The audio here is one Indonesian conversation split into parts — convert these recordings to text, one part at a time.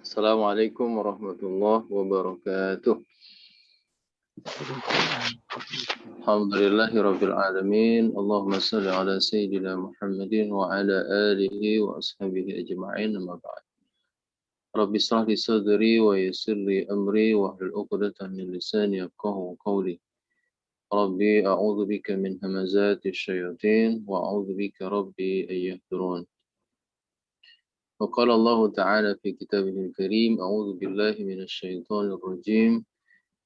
Assalamualaikum warahmatullahi wabarakatuh. Alhamdulillahirabbil alamin. Allahumma shalli ala sayyidina Muhammadin wa ala alihi wa ashabihi ajma'in. Amma ba'd. Rabbi shrah li sadri wa yassir li amri wa hlul 'uqdatam min lisani yafqahu qawli. Rabbi a'udzu bika min hamazati syayatin wa a'udzu bika rabbi an yahdurun. وقال الله تعالى في كتابه الكريم أعوذ بالله من الشيطان الرجيم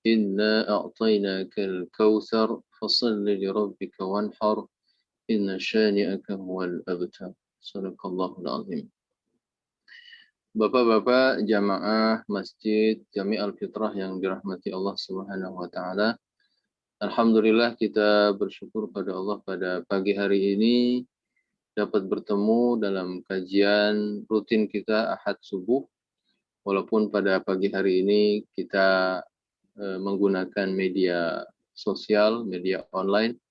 إنا أعطيناك الكوثر فصل لربك وانحر إن شانئك هو الأبتر صدق الله العظيم. Bapak-bapak jamaah Masjid Jami Al-Fitrah yang dirahmati Allah Subhanahu wa taala. Alhamdulillah kita bersyukur pada Allah pada pagi hari ini dapat bertemu dalam kajian rutin kita Ahad subuh. Walaupun pada pagi hari ini kita menggunakan media sosial, media online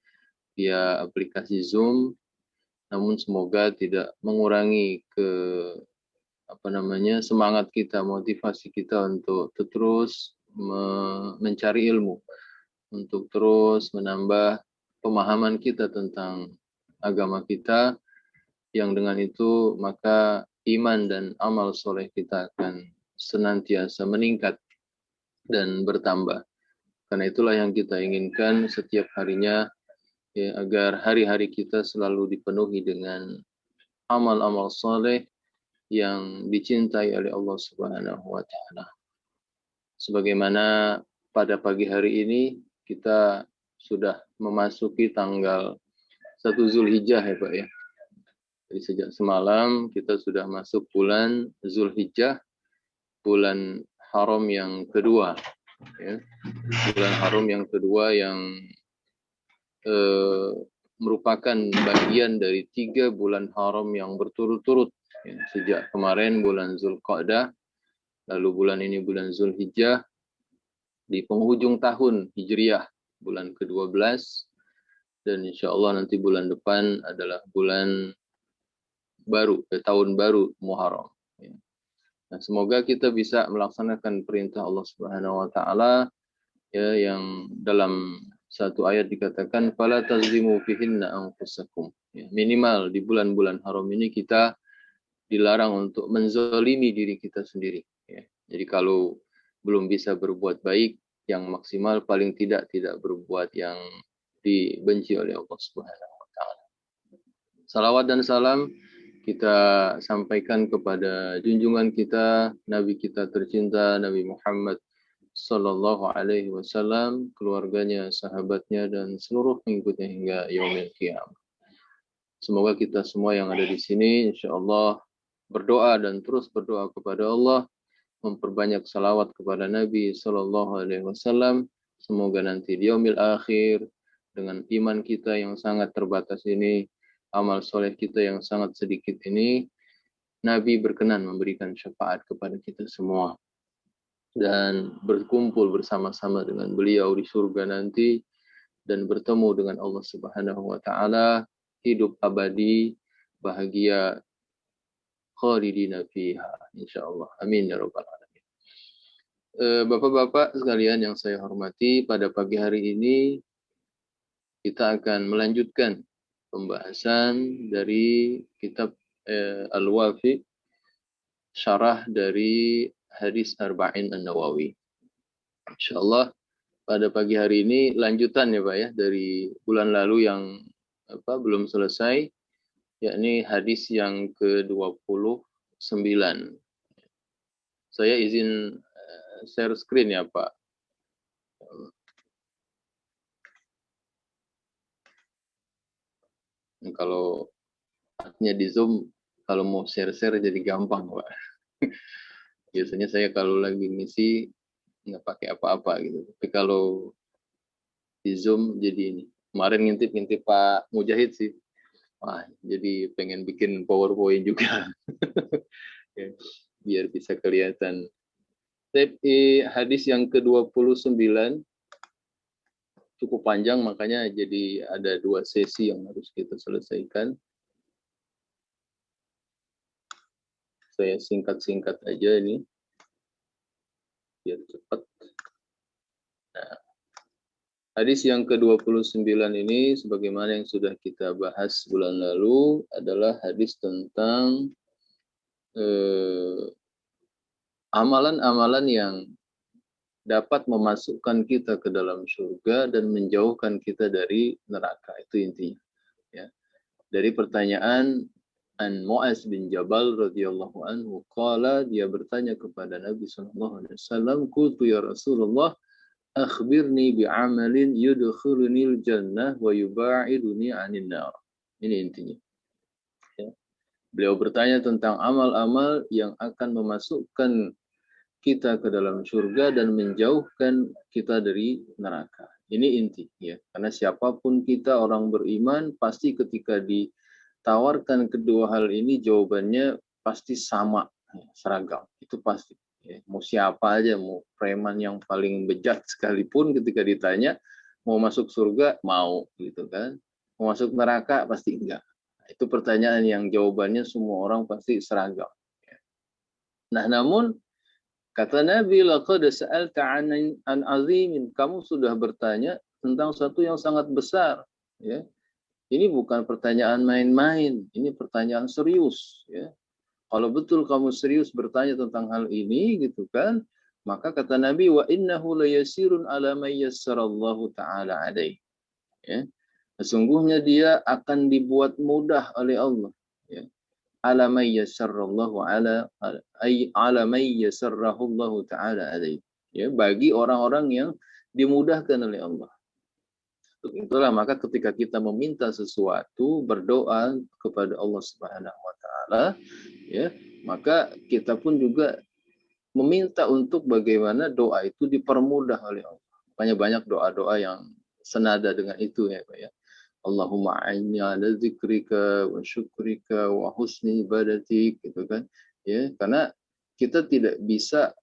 via aplikasi Zoom, namun semoga tidak mengurangi semangat kita, motivasi kita untuk terus mencari ilmu, untuk terus menambah pemahaman kita tentang agama kita, yang dengan itu maka iman dan amal soleh kita akan senantiasa meningkat dan bertambah. Karena itulah yang kita inginkan setiap harinya, ya, agar hari-hari kita selalu dipenuhi dengan amal-amal soleh yang dicintai oleh Allah Subhanahu wa taala. Sebagaimana pada pagi hari ini kita sudah memasuki tanggal 1 Zulhijjah ya Pak ya. Jadi sejak semalam kita sudah masuk bulan Zulhijjah, bulan haram yang kedua. Ya, bulan haram yang kedua yang merupakan bagian dari 3 bulan haram yang berturut-turut. Ya, sejak kemarin bulan Zulqa'dah, lalu bulan ini bulan Zulhijjah, di penghujung tahun Hijriah, bulan ke-12, dan insya Allah nanti bulan depan adalah bulan baru, tahun baru Muharram. Ya. Nah, semoga kita bisa melaksanakan perintah Allah Subhanahu wa taala, ya, yang dalam satu ayat dikatakan fala tazlimu fihinna anfusakum. Ya, minimal di bulan-bulan haram ini kita dilarang untuk menzalimi diri kita sendiri. Ya. Jadi kalau belum bisa berbuat baik, yang maksimal paling tidak berbuat yang dibenci oleh Allah Subhanahu wa taala. Salawat dan salam kita sampaikan kepada junjungan kita, Nabi kita tercinta, Nabi Muhammad Sallallahu Alaihi Wasallam, keluarganya, sahabatnya, dan seluruh pengikutnya hingga yaumil qiyamah. Semoga kita semua yang ada di sini, insya Allah berdoa dan terus berdoa kepada Allah, memperbanyak salawat kepada Nabi Sallallahu Alaihi Wasallam. Semoga nanti di yaumil akhir dengan iman kita yang sangat terbatas ini, amal soleh kita yang sangat sedikit ini, Nabi berkenan memberikan syafaat kepada kita semua dan berkumpul bersama-sama dengan beliau di surga nanti dan bertemu dengan Allah Subhanahu wa taala, hidup abadi, bahagia, khalidina fiha insyaallah. Amin ya rabbal alamin. Bapak-bapak sekalian yang saya hormati, pada pagi hari ini kita akan melanjutkan pembahasan dari kitab Al-Wafi, syarah dari hadis Arba'in An-Nawawi. Insyaallah pada pagi hari ini lanjutan ya Pak ya dari bulan lalu yang belum selesai, yakni hadis yang ke-29. Saya izin share screen ya Pak. Kalau artinya di Zoom, kalau mau share-share jadi gampang Pak. Biasanya saya kalau lagi ngisi nggak pakai apa-apa gitu. Tapi kalau di Zoom jadi ini. Kemarin ngintip-ngintip Pak Mujahid sih. Wah, jadi pengen bikin PowerPoint juga. Ya, biar bisa kelihatan. Tapi hadis yang ke-29 cukup panjang, makanya jadi ada 2 sesi yang harus kita selesaikan. Saya singkat-singkat aja ini. biar cepat. Nah, hadis yang ke-29 ini sebagaimana yang sudah kita bahas bulan lalu adalah hadis tentang amalan-amalan yang dapat memasukkan kita ke dalam surga dan menjauhkan kita dari neraka. Itu intinya. Ya. Dari pertanyaan An Mu'az bin Jabal radhiyallahu anhu, qala, dia bertanya kepada Nabi sallallahu alaihi wasallam, qultu ya Rasulullah, akhbirni bi'amalin yudkhilunil jannah wa yuba'iduni 'anil nar. Ini intinya. Ya. Beliau bertanya tentang amal-amal yang akan memasukkan kita ke dalam surga dan menjauhkan kita dari neraka. Ini inti, ya. Karena siapapun kita orang beriman, pasti ketika ditawarkan kedua hal ini jawabannya pasti sama, seragam. Itu pasti. Ya. Mau siapa aja, mau preman yang paling bejat sekalipun ketika ditanya mau masuk surga, mau, gitu kan. Mau masuk neraka pasti enggak. Itu pertanyaan yang jawabannya semua orang pasti seragam. Nah, namun kata Nabi, laqad sa'alta an azimin. Kamu sudah bertanya tentang sesuatu yang sangat besar. Ya. Ini bukan pertanyaan main-main. Ini pertanyaan serius. Ya. Kalau betul kamu serius bertanya tentang hal ini, gitu kan, maka kata Nabi, wa innahu layasirun ala may yassarallahu ta'ala alaih. Ya. Sesungguhnya dia akan dibuat mudah oleh Allah. Ya. Ala may yassarallahu ala may yassarrahullahu ta'ala alaihi. Ya, bagi orang-orang yang dimudahkan oleh Allah. Untuk itulah maka ketika kita meminta sesuatu, berdoa kepada Allah Subhanahu wa taala, ya, maka kita pun juga meminta untuk bagaimana doa itu dipermudah oleh Allah. Makanya banyak doa-doa yang senada dengan itu, ya Pak, ya. Allahumma a'inni ala dzikrika wa syukrika wa husni ibadatik, gitu kan. Ya, karena kita tidak bisa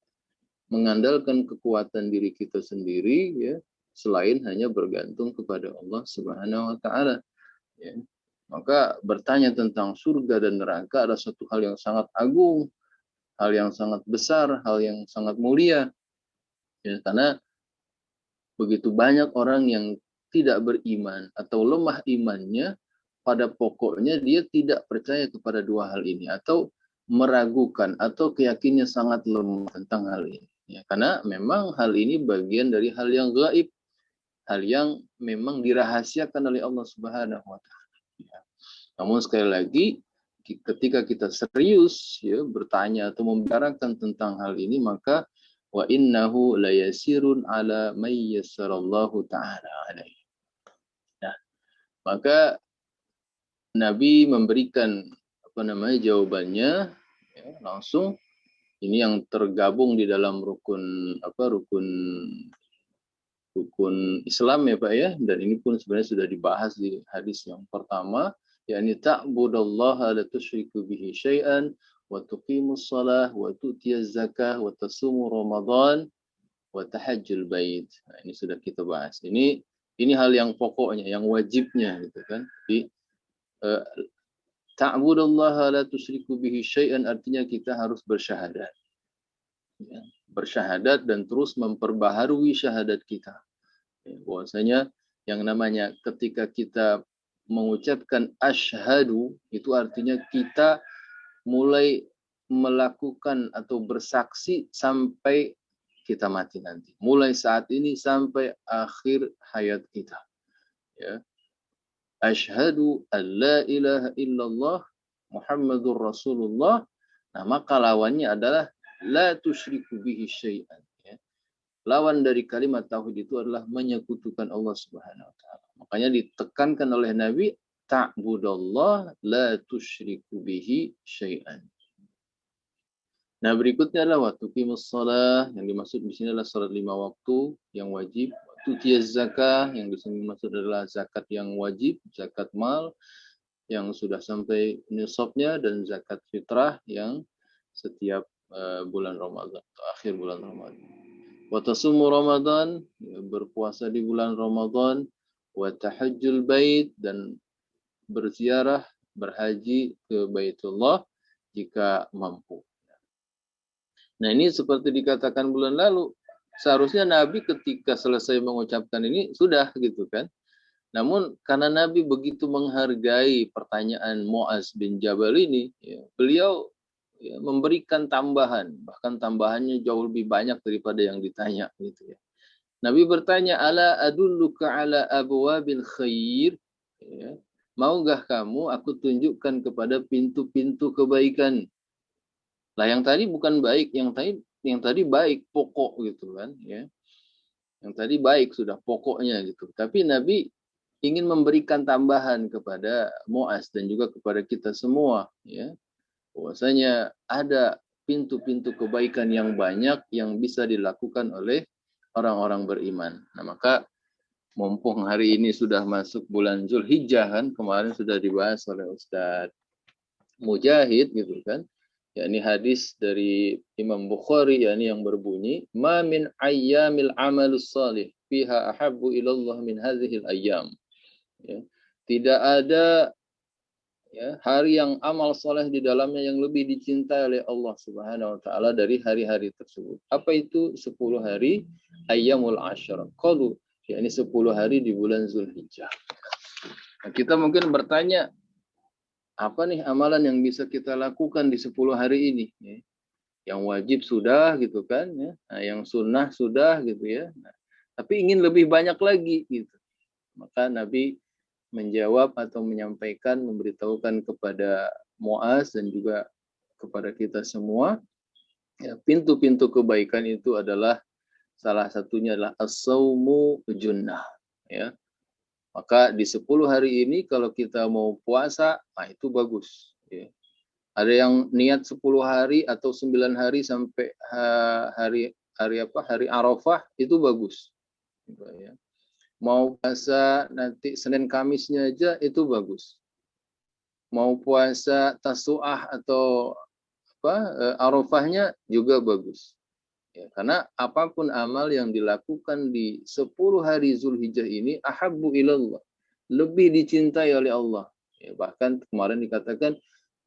mengandalkan kekuatan diri kita sendiri, ya, selain hanya bergantung kepada Allah Subhanahu wa taala, ya. Maka bertanya tentang surga dan neraka adalah suatu hal yang sangat agung, hal yang sangat besar, hal yang sangat mulia, ya, karena begitu banyak orang yang tidak beriman atau lemah imannya, pada pokoknya dia tidak percaya kepada dua hal ini atau meragukan atau keyakinannya sangat lemah tentang hal ini. Ya, karena memang hal ini bagian dari hal yang gaib, hal yang memang dirahasiakan oleh Allah Subhanahu wa taala. Ya. Namun sekali lagi ketika kita serius, ya, bertanya atau membicarakan tentang hal ini, maka wa innahu layasirun ala may yassarallahu ta'ala alaihi. Nah, maka Nabi memberikan jawabannya, ya, langsung. Ini yang tergabung di dalam rukun Islam, ya Pak, ya. Dan ini pun sebenarnya sudah dibahas di hadis yang pertama, yakni ta'budallaha la tusyriku bihi syai'an wa tuqimus shalah wa tu'tiyaz zakah wa tasumu ramadan wa tahajjul bait. Nah, ini sudah kita bahas. Ini hal yang pokoknya, yang wajibnya, gitu kan. Jadi ta'budallaha la tusyriku bihi syai'an artinya kita harus bersyahadat. Ya, bersyahadat dan terus memperbaharui syahadat kita. Ya, bahwasanya yang namanya ketika kita mengucapkan asyhadu, itu artinya kita mulai melakukan atau bersaksi sampai kita mati nanti. Mulai saat ini sampai akhir hayat kita. Ya. Asyhadu an la ilaha illallah Muhammadur Rasulullah. Nah, maka lawannya adalah la tusyriku bihi syai'an. Ya. Lawan dari kalimat tauhid itu adalah menyekutukan Allah Subhanahu wa taala. Makanya ditekankan oleh Nabi, ta'budallah la tusyriku bihi syai'an. Nah, berikutnya adalah watuqimus shalah, yang dimaksud di sini adalah salat 5 waktu yang wajib. Tutiyaz zakah, yang di sini dimaksud adalah zakat yang wajib, zakat mal yang sudah sampai nisabnya, dan zakat fitrah yang setiap bulan Ramadan atau akhir bulan Ramadan. Wa tasumu Ramadan, berpuasa di bulan Ramadan, wa tahajjul bait, dan berziarah, berhaji ke Baitullah jika mampu. Nah, ini seperti dikatakan bulan lalu, seharusnya Nabi ketika selesai mengucapkan ini sudah gitu kan. Namun karena Nabi begitu menghargai pertanyaan Muaz bin Jabal ini, ya, beliau ya, memberikan tambahan, bahkan tambahannya jauh lebih banyak daripada yang ditanya gitu ya. Nabi bertanya, ala adulluka ala abwabil khair, ya, maukah kamu aku tunjukkan kepada pintu-pintu kebaikan. Lah yang tadi bukan baik, yang tadi baik pokok gitu kan ya. Yang tadi baik sudah pokoknya gitu. Tapi Nabi ingin memberikan tambahan kepada Muaz dan juga kepada kita semua ya. Bahwasanya ada pintu-pintu kebaikan yang banyak yang bisa dilakukan oleh orang-orang beriman. Nah, maka mumpung hari ini sudah masuk bulan Zulhijjah kan, kemarin sudah dibahas oleh Ustadz Mujahid gitu kan. Yakni hadis dari Imam Bukhari yakni yang berbunyi, "Ma min ayyamil amalus salih fiha ahabbu ilallah min hadhil ayyam." Ya. Tidak ada ya, hari yang amal soleh di dalamnya yang lebih dicintai oleh Allah Subhanahu wa taala dari hari-hari tersebut. Apa itu 10 hari ayyamul asyara? Qalu, yakni 10 hari di bulan Zulhijjah. Nah, kita mungkin bertanya, apa nih amalan yang bisa kita lakukan di 10 hari ini? Ya. Yang wajib sudah gitu kan, ya. Nah, yang sunnah sudah gitu ya. Nah, tapi ingin lebih banyak lagi gitu. Maka Nabi menjawab atau menyampaikan, memberitahukan kepada Muaz dan juga kepada kita semua, ya, pintu-pintu kebaikan itu adalah salah satunya adalah as-saumu junnah. Ya. Maka di 10 hari ini kalau kita mau puasa, nah itu bagus. Ya. Ada yang niat 10 hari atau 9 hari sampai hari Arafah itu bagus. Ya. Mau puasa nanti Senin Kamisnya aja itu bagus. Mau puasa Tasu'ah atau Arafahnya juga bagus. Ya, karena apapun amal yang dilakukan di 10 hari Zulhijjah ini ahabbu ilallah, lebih dicintai oleh Allah. Ya, bahkan kemarin dikatakan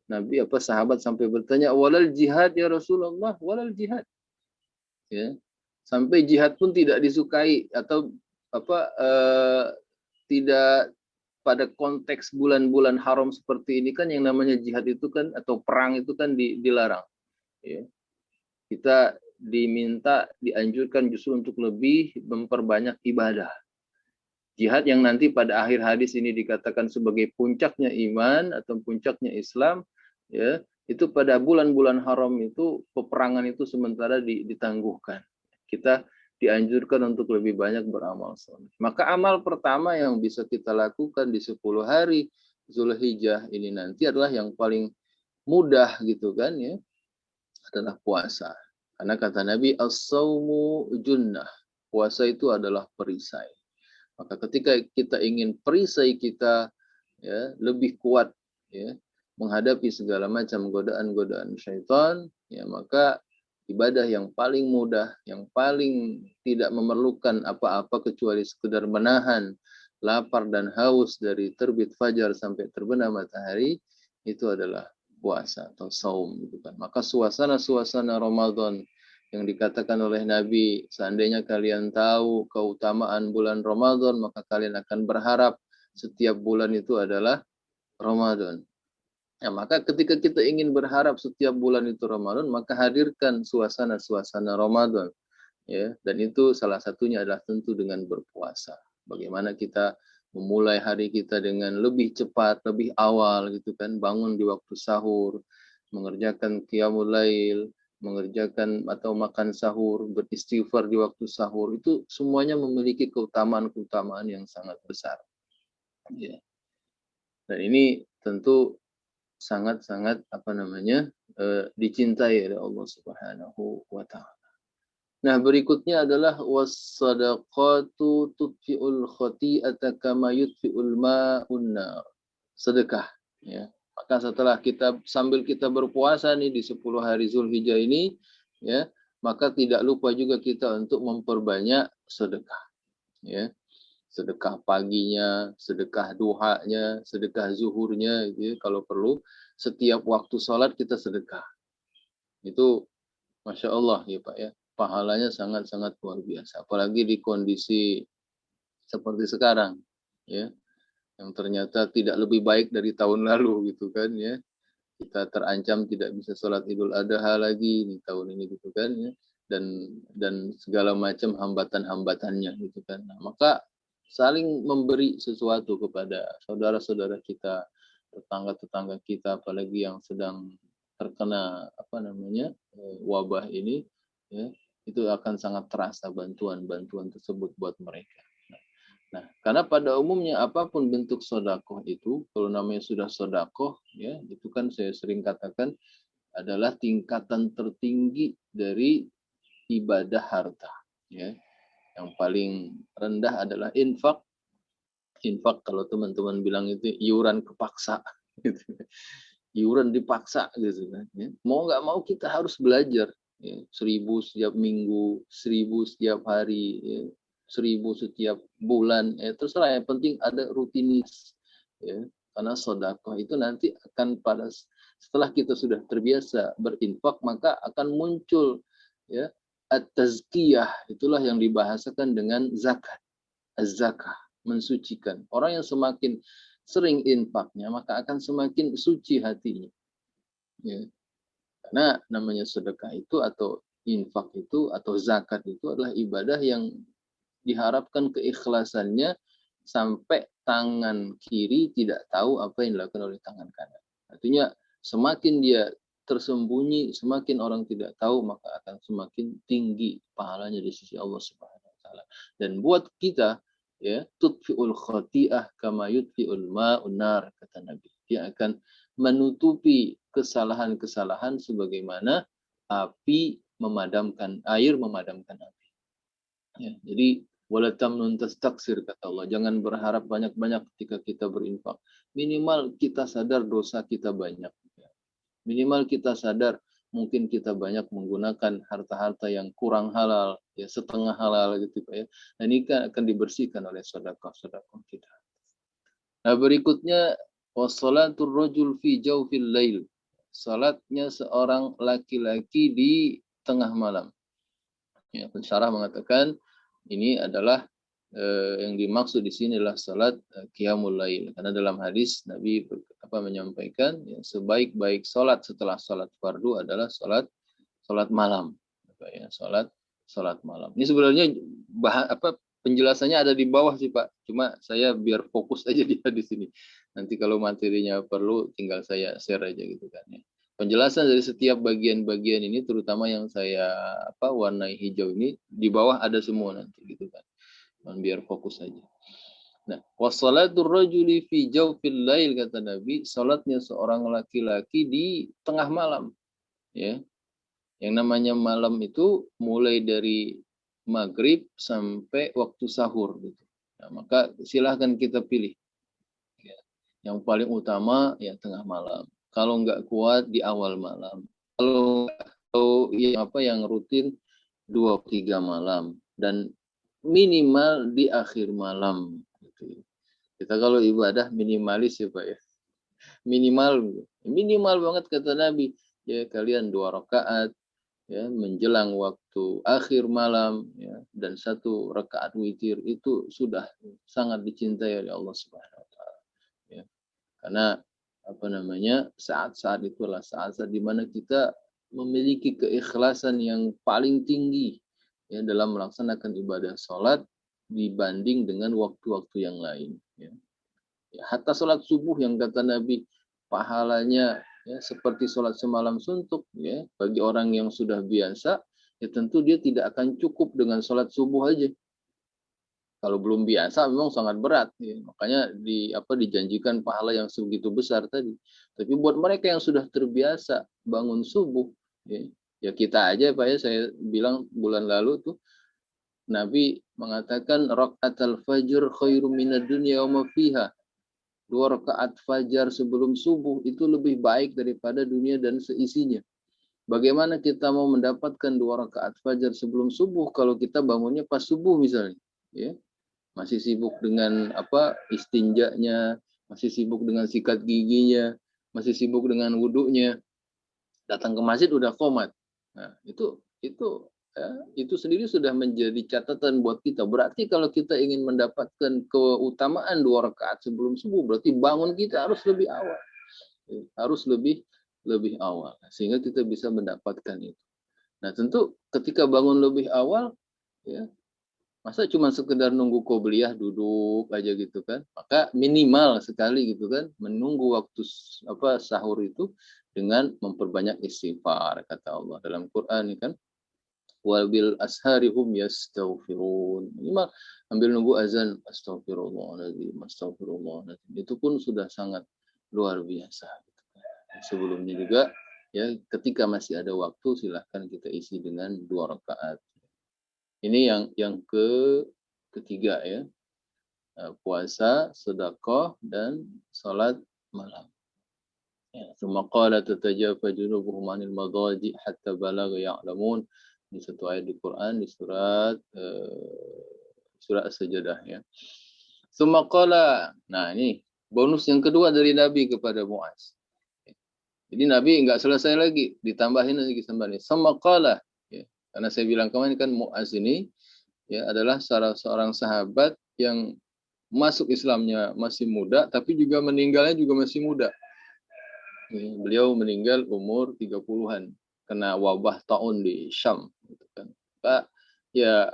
Nabi sahabat sampai bertanya, walal jihad ya Rasulullah, walal jihad. Ya. Sampai jihad pun tidak disukai atau tidak pada konteks bulan-bulan haram seperti ini kan yang namanya jihad itu kan atau perang itu kan dilarang. Ya. Kita dianjurkan justru untuk lebih memperbanyak ibadah. Jihad yang nanti pada akhir hadis ini dikatakan sebagai puncaknya iman atau puncaknya Islam, ya, itu pada bulan-bulan haram itu peperangan itu sementara ditangguhkan. Kita dianjurkan untuk lebih banyak beramal soleh. Maka amal pertama yang bisa kita lakukan di 10 hari Zulhijjah ini nanti adalah yang paling mudah gitu kan ya, adalah puasa. Karena kata Nabi, as-saumu junnah. Puasa itu adalah perisai. Maka ketika kita ingin perisai kita ya lebih kuat ya menghadapi segala macam godaan-godaan syaitan, ya maka ibadah yang paling mudah, yang paling tidak memerlukan apa-apa kecuali sekedar menahan lapar dan haus dari terbit fajar sampai terbenam matahari, itu adalah puasa atau saum gitu kan. Maka suasana-suasana Ramadan yang dikatakan oleh Nabi, seandainya kalian tahu keutamaan bulan Ramadan, maka kalian akan berharap setiap bulan itu adalah Ramadan. Ya, maka ketika kita ingin berharap setiap bulan itu Ramadan, maka hadirkan suasana-suasana Ramadan. Ya, dan itu salah satunya adalah tentu dengan berpuasa. Bagaimana kita memulai hari kita dengan lebih cepat, lebih awal gitu kan, bangun di waktu sahur, mengerjakan qiyamul lail, mengerjakan atau makan sahur, beristighfar di waktu sahur, itu semuanya memiliki keutamaan-keutamaan yang sangat besar. Ya. Dan ini tentu sangat-sangat dicintai oleh Allah Subhanahu wa taala. Nah, berikutnya adalah was-sadaqatu tudfi'ul khati'ata kama yudfi'ul ma'un nar. Sedekah, ya. Maka setelah sambil kita berpuasa nih di 10 hari Zulhijjah ini, ya, maka tidak lupa juga kita untuk memperbanyak sedekah, ya. Sedekah paginya, sedekah duhanya, sedekah zuhurnya gitu ya, kalau perlu setiap waktu sholat kita sedekah. Itu Masya Allah ya Pak ya, pahalanya sangat-sangat luar biasa. Apalagi di kondisi seperti sekarang, ya, yang ternyata tidak lebih baik dari tahun lalu gitu kan ya. Kita terancam tidak bisa sholat Idul Adha lagi di tahun ini gitu kan ya. Dan segala macam hambatan-hambatannya gitu kan. Nah, maka saling memberi sesuatu kepada saudara-saudara kita, tetangga-tetangga kita, apalagi yang sedang terkena apa namanya wabah ini, ya, itu akan sangat terasa bantuan-bantuan tersebut buat mereka. Nah, karena pada umumnya apapun bentuk sodakoh itu, kalau namanya sudah sodakoh, ya, itu kan saya sering katakan adalah tingkatan tertinggi dari ibadah harta. Ya. Yang paling rendah adalah infak. Infak kalau teman-teman bilang itu iuran kepaksa. Gitu. Iuran dipaksa gitu kan. Ya. Mau nggak mau kita harus belajar. Ya. 1.000 setiap minggu, 1.000 setiap hari, ya. 1.000 setiap bulan. Ya. Terserah, yang penting ada rutinis. Ya. Karena sodakoh itu nanti akan setelah kita sudah terbiasa berinfak, maka akan muncul ya at-tazkiyah, itulah yang dibahasakan dengan zakat. Az-zakah, mensucikan. Orang yang semakin sering infaknya, maka akan semakin suci hatinya. Ya. Karena namanya sedekah itu atau infak itu atau zakat itu adalah ibadah yang diharapkan keikhlasannya sampai tangan kiri tidak tahu apa yang dilakukan oleh tangan kanan. Artinya semakin dia tersembunyi, semakin orang tidak tahu, maka akan semakin tinggi pahalanya di sisi Allah Subhanahu wa taala. Dan buat kita, ya, tudfiul khati'ah kama yudfiul ma'un nar, kata Nabi. Dia akan menutupi kesalahan-kesalahan sebagaimana air memadamkan api. Ya, jadi wala tamnun tastaksir, kata Allah. Jangan berharap banyak-banyak ketika kita berinfak. Minimal kita sadar dosa kita banyak. Minimal kita sadar mungkin kita banyak menggunakan harta-harta yang kurang halal, ya setengah halal gitu Pak ya. Dan ini akan dibersihkan oleh sedekah-sedekah kita. Nah, berikutnya wassalatul rajul fi jawfil lail. Salatnya seorang laki-laki di tengah malam. Ya, pensyarah mengatakan ini adalah yang dimaksud di sini adalah salat qiyamul lail. Karena dalam hadis Nabi menyampaikan ya, sebaik-baik salat setelah salat fardu adalah salat malam. Ya, salat malam. Ini sebenarnya penjelasannya ada di bawah sih Pak. Cuma saya biar fokus aja di hadis ini. Nanti kalau materinya perlu tinggal saya share aja gitu kan ya. Penjelasan dari setiap bagian-bagian ini, terutama yang saya warnai hijau ini, di bawah ada semua nanti gitu kan. Biar fokus saja. Nah, wassalatul rajuli fi jawfil lail, kata Nabi, salatnya seorang laki-laki di tengah malam. Ya. Yang namanya malam itu mulai dari maghrib sampai waktu sahur gitu. Nah, maka silahkan kita pilih. Ya. Yang paling utama ya tengah malam. Kalau nggak kuat di awal malam. Kalau yang rutin 2-3 malam dan minimal di akhir malam. Kita kalau ibadah minimalis ya Pak ya. Minimal banget kata Nabi. Ya kalian 2 rakaat ya menjelang waktu akhir malam ya, dan 1 rakaat witir itu sudah sangat dicintai oleh Allah Subhanahu wa taala. Ya. Karena saat-saat itulah saat-saat di mana kita memiliki keikhlasan yang paling tinggi ya dalam melaksanakan ibadah sholat dibanding dengan waktu-waktu yang lain. Ya. Ya, hatta sholat subuh yang kata Nabi pahalanya ya seperti sholat semalam suntuk ya bagi orang yang sudah biasa, ya tentu dia tidak akan cukup dengan sholat subuh aja. Kalau belum biasa memang sangat berat ya. Makanya dijanjikan pahala yang sebegitu besar tadi. Tapi buat mereka yang sudah terbiasa bangun subuh ya kita aja Pak ya, saya bilang bulan lalu tuh Nabi mengatakan rakaatul fajr khairum minad dunya wa ma fiha. 2 rakaat fajar sebelum subuh itu lebih baik daripada dunia dan seisinya. Bagaimana kita mau mendapatkan 2 rakaat fajar sebelum subuh kalau kita bangunnya pas subuh misalnya, ya? Masih sibuk dengan istinjanya, masih sibuk dengan sikat giginya, masih sibuk dengan wudhunya. Datang ke masjid udah qomat. Nah, itu sendiri sudah menjadi catatan buat kita. Berarti kalau kita ingin mendapatkan keutamaan 2 rakaat sebelum subuh, berarti bangun kita harus lebih awal. Harus lebih awal sehingga kita bisa mendapatkan itu. Nah, tentu ketika bangun lebih awal, ya, masa cuma sekedar nunggu qobliyah duduk aja gitu kan? Maka minimal sekali gitu kan, menunggu waktu sahur itu dengan memperbanyak istighfar, kata Allah dalam Quran ini kan. Wal bil ashari hum yastaghfirun. Minimal ambil nunggu azan, astagfirullahaladzim, astagfirullahaladzim. Itu pun sudah sangat luar biasa. Sebelumnya juga, ya, ketika masih ada waktu silahkan kita isi dengan 2 rakaat. Ini yang ketiga, ya, puasa, sedekah, dan salat malam. Tsumma qala tatajafa junubuhum 'anil madaji hatta balagha ya'lamun. Di satu ayat di Quran di surat As-Sajdah, ya. Tsumma qala, nah ini bonus yang kedua dari Nabi kepada Muaz. Jadi Nabi enggak selesai lagi, ditambahin lagi sambil tsumma qala, ya. Karena saya bilang kemarin kan Muaz ini, ya, adalah seorang sahabat yang masuk Islamnya masih muda, tapi juga meninggalnya juga masih muda. Beliau meninggal umur 30-an kena wabah taun di Syam, gitu kan. Pak, ya,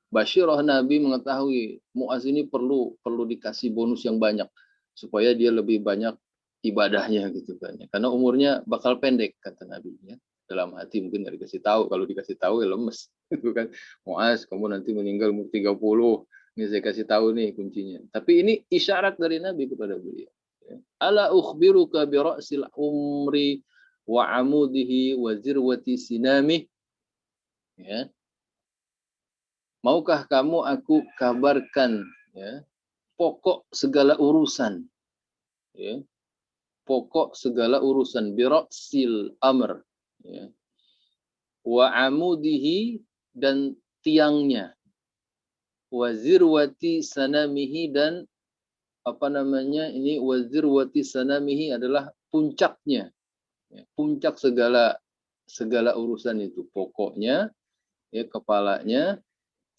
Basyirah Nabi mengetahui Muaz ini perlu dikasih bonus yang banyak supaya dia lebih banyak ibadahnya, gitu kan. Karena umurnya bakal pendek, kata Nabi, ya. Dalam hati mungkin nggak dikasih tahu, kalau dikasih tahu ya lemes, gitu kan. Muaz, kamu nanti meninggal umur 30. Ini saya kasih tahu nih kuncinya. Tapi ini isyarat dari Nabi kepada beliau. Ala ukhbiruka bi ra'sil umri wa amudihi wa zirwati sinamih. Ya. Maukah kamu aku kabarkan, ya, pokok segala urusan, ya, pokok segala urusan, bi ra'sil amr, ya, wa amudihi, dan tiangnya, wa zirwati sanamihi, dan wa zirwati sanamihi adalah puncaknya, ya, puncak segala urusan itu, pokoknya, ya, kepalanya,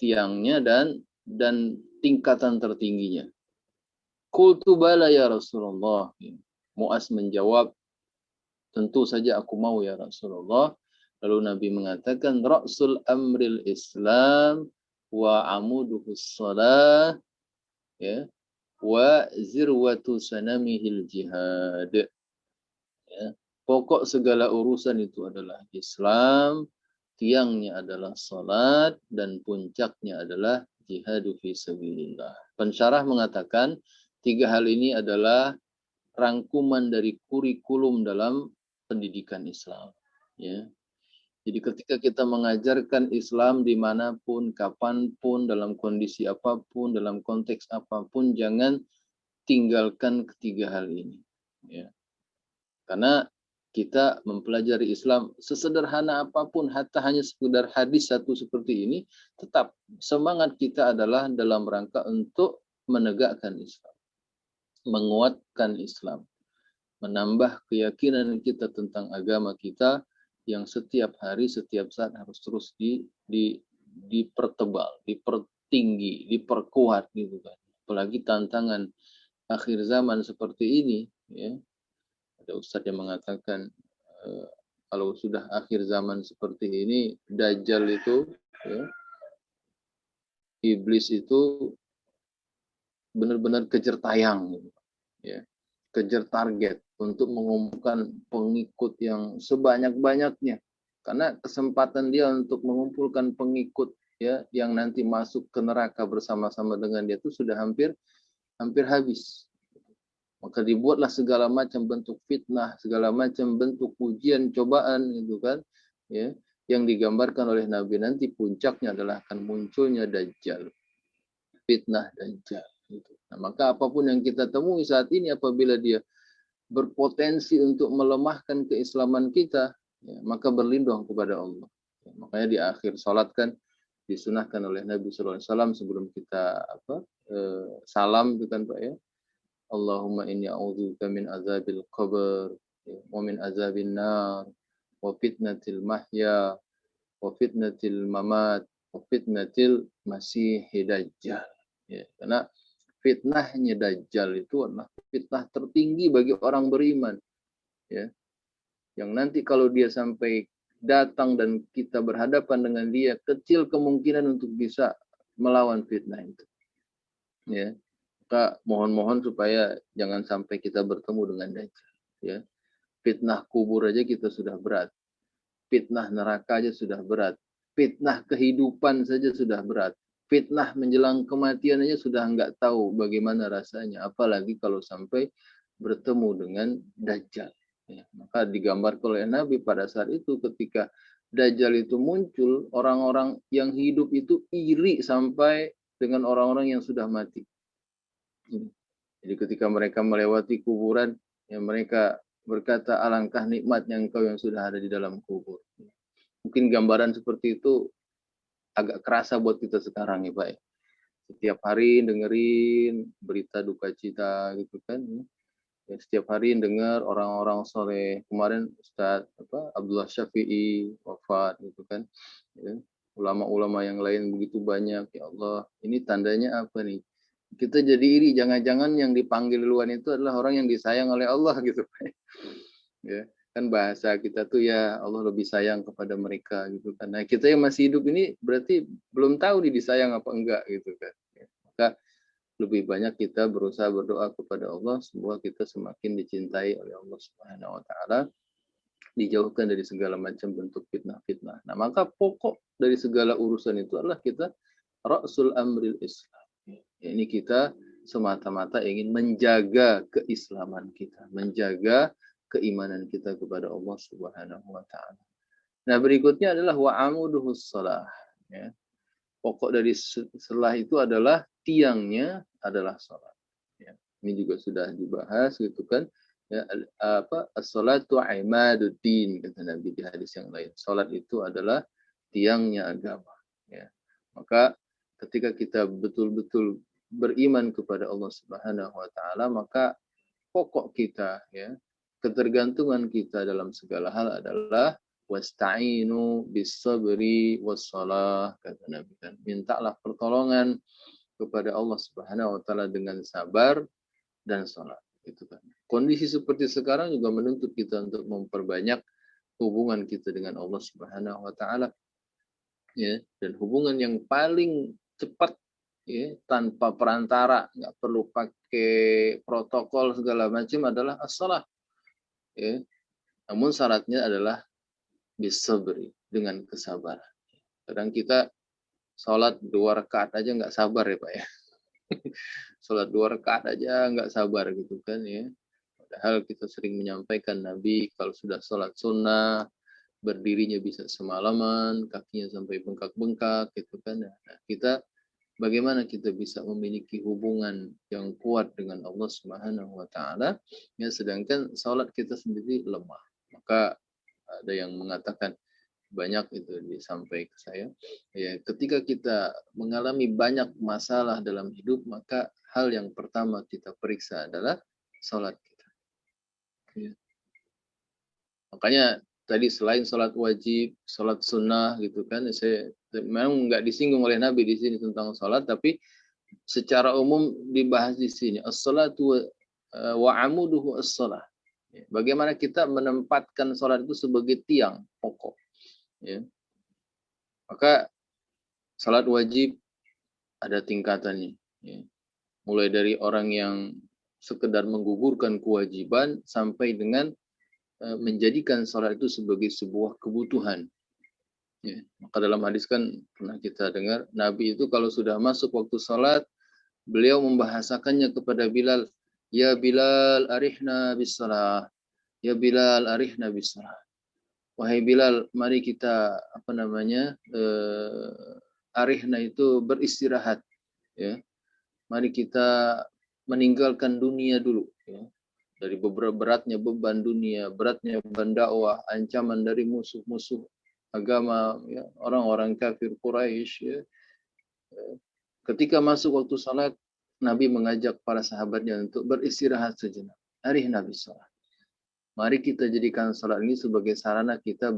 tiangnya, dan tingkatan tertingginya. Qultu bala ya Rasulullah. Muaz menjawab, tentu saja aku mau ya Rasulullah. Lalu Nabi mengatakan, Ra'sul amril Islam wa amuduhus salah, ya, wa zirwatu sanamihil jihad. Ya. Pokok segala urusan itu adalah Islam, tiangnya adalah salat, dan puncaknya adalah jihadu fi sabilillah. Pensyarah mengatakan 3 hal ini adalah rangkuman dari kurikulum dalam pendidikan Islam. Ya. Jadi ketika kita mengajarkan Islam dimanapun, kapanpun, dalam kondisi apapun, dalam konteks apapun, jangan tinggalkan ketiga hal ini. Ya. Karena kita mempelajari Islam sesederhana apapun, hatta hanya sekedar hadis satu seperti ini, tetap semangat kita adalah dalam rangka untuk menegakkan Islam, menguatkan Islam, menambah keyakinan kita tentang agama kita yang setiap hari, setiap saat harus terus dipertebal, dipertinggi, diperkuat, gitu kan. Apalagi tantangan akhir zaman seperti ini, ya. Ada ustadz yang mengatakan kalau sudah akhir zaman seperti ini, Dajjal itu, ya, iblis itu benar-benar kejar tayang, ya, kejar target untuk mengumpulkan pengikut yang sebanyak-banyaknya. Karena kesempatan dia untuk mengumpulkan pengikut, ya, yang nanti masuk ke neraka bersama-sama dengan dia itu sudah hampir habis. Maka dibuatlah segala macam bentuk fitnah, segala macam bentuk ujian, cobaan, gitu kan, ya, yang digambarkan oleh Nabi. Nanti puncaknya adalah akan munculnya Dajjal, fitnah Dajjal, gitu. Nah, maka apapun yang kita temui saat ini, apabila dia berpotensi untuk melemahkan keislaman kita, ya, maka berlindung kepada Allah. Ya, makanya di akhir salat kan disunahkan oleh Nabi SAW sebelum kita salam, itu kan Pak, ya, Allahumma inni a'udzubika min azabil qabr wa min azabin nar wa fitnatil mahya, wa fitnatil mamat, wa fitnatil masihid dajjal. Ya, karena fitnahnya Dajjal itu adalah fitnah tertinggi bagi orang beriman. Ya, yang nanti kalau dia sampai datang dan kita berhadapan dengan dia, kecil kemungkinan untuk bisa melawan fitnah itu. Ya, maka mohon-mohon supaya jangan sampai kita bertemu dengan Dajjal. Ya, fitnah kubur aja kita sudah berat, fitnah neraka aja sudah berat, fitnah kehidupan saja sudah berat, fitnah menjelang kematian aja sudah nggak tahu bagaimana rasanya, apalagi kalau sampai bertemu dengan Dajjal. Ya, maka digambarkan oleh Nabi pada saat itu ketika Dajjal itu muncul, orang-orang yang hidup itu iri sampai dengan orang-orang yang sudah mati. Jadi ketika mereka melewati kuburan, ya mereka berkata, alangkah nikmatnya engkau yang sudah ada di dalam kubur. Mungkin gambaran seperti itu agak kerasa buat kita sekarang ya Pak. Setiap hari dengerin berita duka cita gitu kan. Ya, setiap hari dengar orang-orang soleh. Kemarin Ustadz Abdullah Syafi'i wafat gitu kan. Ya, ulama-ulama yang lain begitu banyak. Ya Allah, ini tandanya apa nih? Kita jadi iri, jangan-jangan yang dipanggil duluan itu adalah orang yang disayang oleh Allah gitu. Ya, kan bahasa kita tuh ya Allah lebih sayang kepada mereka gitu kan. Nah, kita yang masih hidup ini berarti belum tahu nih disayang apa enggak gitu kan. Ya, maka lebih banyak kita berusaha berdoa kepada Allah semoga kita semakin dicintai oleh Allah Subhanahu wa taala, dijauhkan dari segala macam bentuk fitnah-fitnah. Nah, maka pokok dari segala urusan itu adalah kita Rasul Amril Islam. Ini kita semata-mata ingin menjaga keislaman kita, menjaga keimanan kita kepada Allah Subhanahu wa taala. Nah, berikutnya adalah wa amuduhus shalah, ya. Pokok dari salah itu adalah tiangnya adalah salat. Ya. Ini juga sudah dibahas gitu kan. Ya, as-salatu imaduddin kata Nabi di hadis yang lain. Salat itu adalah tiangnya agama, ya. Maka ketika kita betul-betul beriman kepada Allah Subhanahu wa taala, maka pokok kita ya, ketergantungan kita dalam segala hal adalah wasta'inu bis-sabri was-shalah kata Nabi kan. Mintalah pertolongan kepada Allah Subhanahu wa taala dengan sabar dan salat gitu kan. Kondisi seperti sekarang juga menuntut kita untuk memperbanyak hubungan kita dengan Allah Subhanahu wa taala ya, dan hubungan yang paling cepat ya, tanpa perantara, nggak perlu pakai protokol segala macam adalah as-salah ya. Namun syaratnya adalah bisabri, dengan kesabaran. Kadang kita sholat 2 rakaat aja nggak sabar ya Pak ya. Sholat 2 rakaat aja nggak sabar gitu kan ya. Padahal kita sering menyampaikan Nabi kalau sudah sholat sunnah berdirinya bisa semalaman, kakinya sampai bengkak-bengkak gitu kan. Nah, kita bagaimana kita bisa memiliki hubungan yang kuat dengan Allah Subhanahu wa taala ya, sedangkan salat kita sendiri lemah. Maka ada yang mengatakan banyak itu disampaikan ke saya ya, ketika kita mengalami banyak masalah dalam hidup maka hal yang pertama kita periksa adalah salat kita ya. Makanya tadi selain sholat wajib, sholat sunnah gitu kan, saya memang nggak disinggung oleh Nabi di sini tentang sholat, tapi secara umum dibahas di sini. As-salatu wa amuduhu as-salah. Bagaimana kita menempatkan sholat itu sebagai tiang pokok. Ya. Maka sholat wajib ada tingkatannya. Ya. Mulai dari orang yang sekedar menggugurkan kewajiban sampai dengan menjadikan sholat itu sebagai sebuah kebutuhan. Ya, maka dalam hadis kan pernah kita dengar, Nabi itu kalau sudah masuk waktu sholat, beliau membahasakannya kepada Bilal, ya Bilal arihna bis shalah, ya Bilal arihna bis shalah. Wahai Bilal, mari kita arihna itu beristirahat, ya. Mari kita meninggalkan dunia dulu, ya. Dari beberapa beratnya beban dunia, beratnya beban dakwah, ancaman dari musuh-musuh agama, ya, orang-orang kafir Quraisy. Ya. Ketika masuk waktu salat, Nabi mengajak para sahabatnya untuk beristirahat sejenak. Hari Nabi salat. Mari kita jadikan sholat ini sebagai sarana kita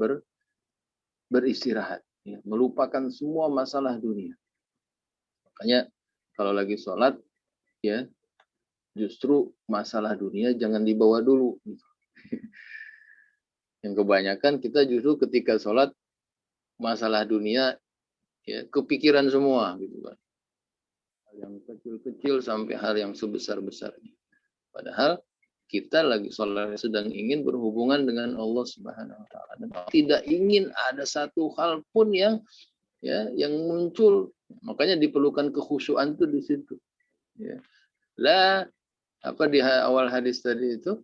beristirahat, ya, melupakan semua masalah dunia. Makanya kalau lagi sholat, ya justru masalah dunia jangan dibawa dulu. Yang kebanyakan kita justru ketika sholat masalah dunia ya kepikiran semua gitu kan. Hal yang kecil-kecil sampai hal yang sebesar-besarnya. Padahal kita lagi sholat sedang ingin berhubungan dengan Allah Subhanahu wa taala dan tidak ingin ada satu hal pun yang yang muncul. Makanya diperlukan kekhusyuan itu di situ. Ya. Lah apa di awal hadis tadi itu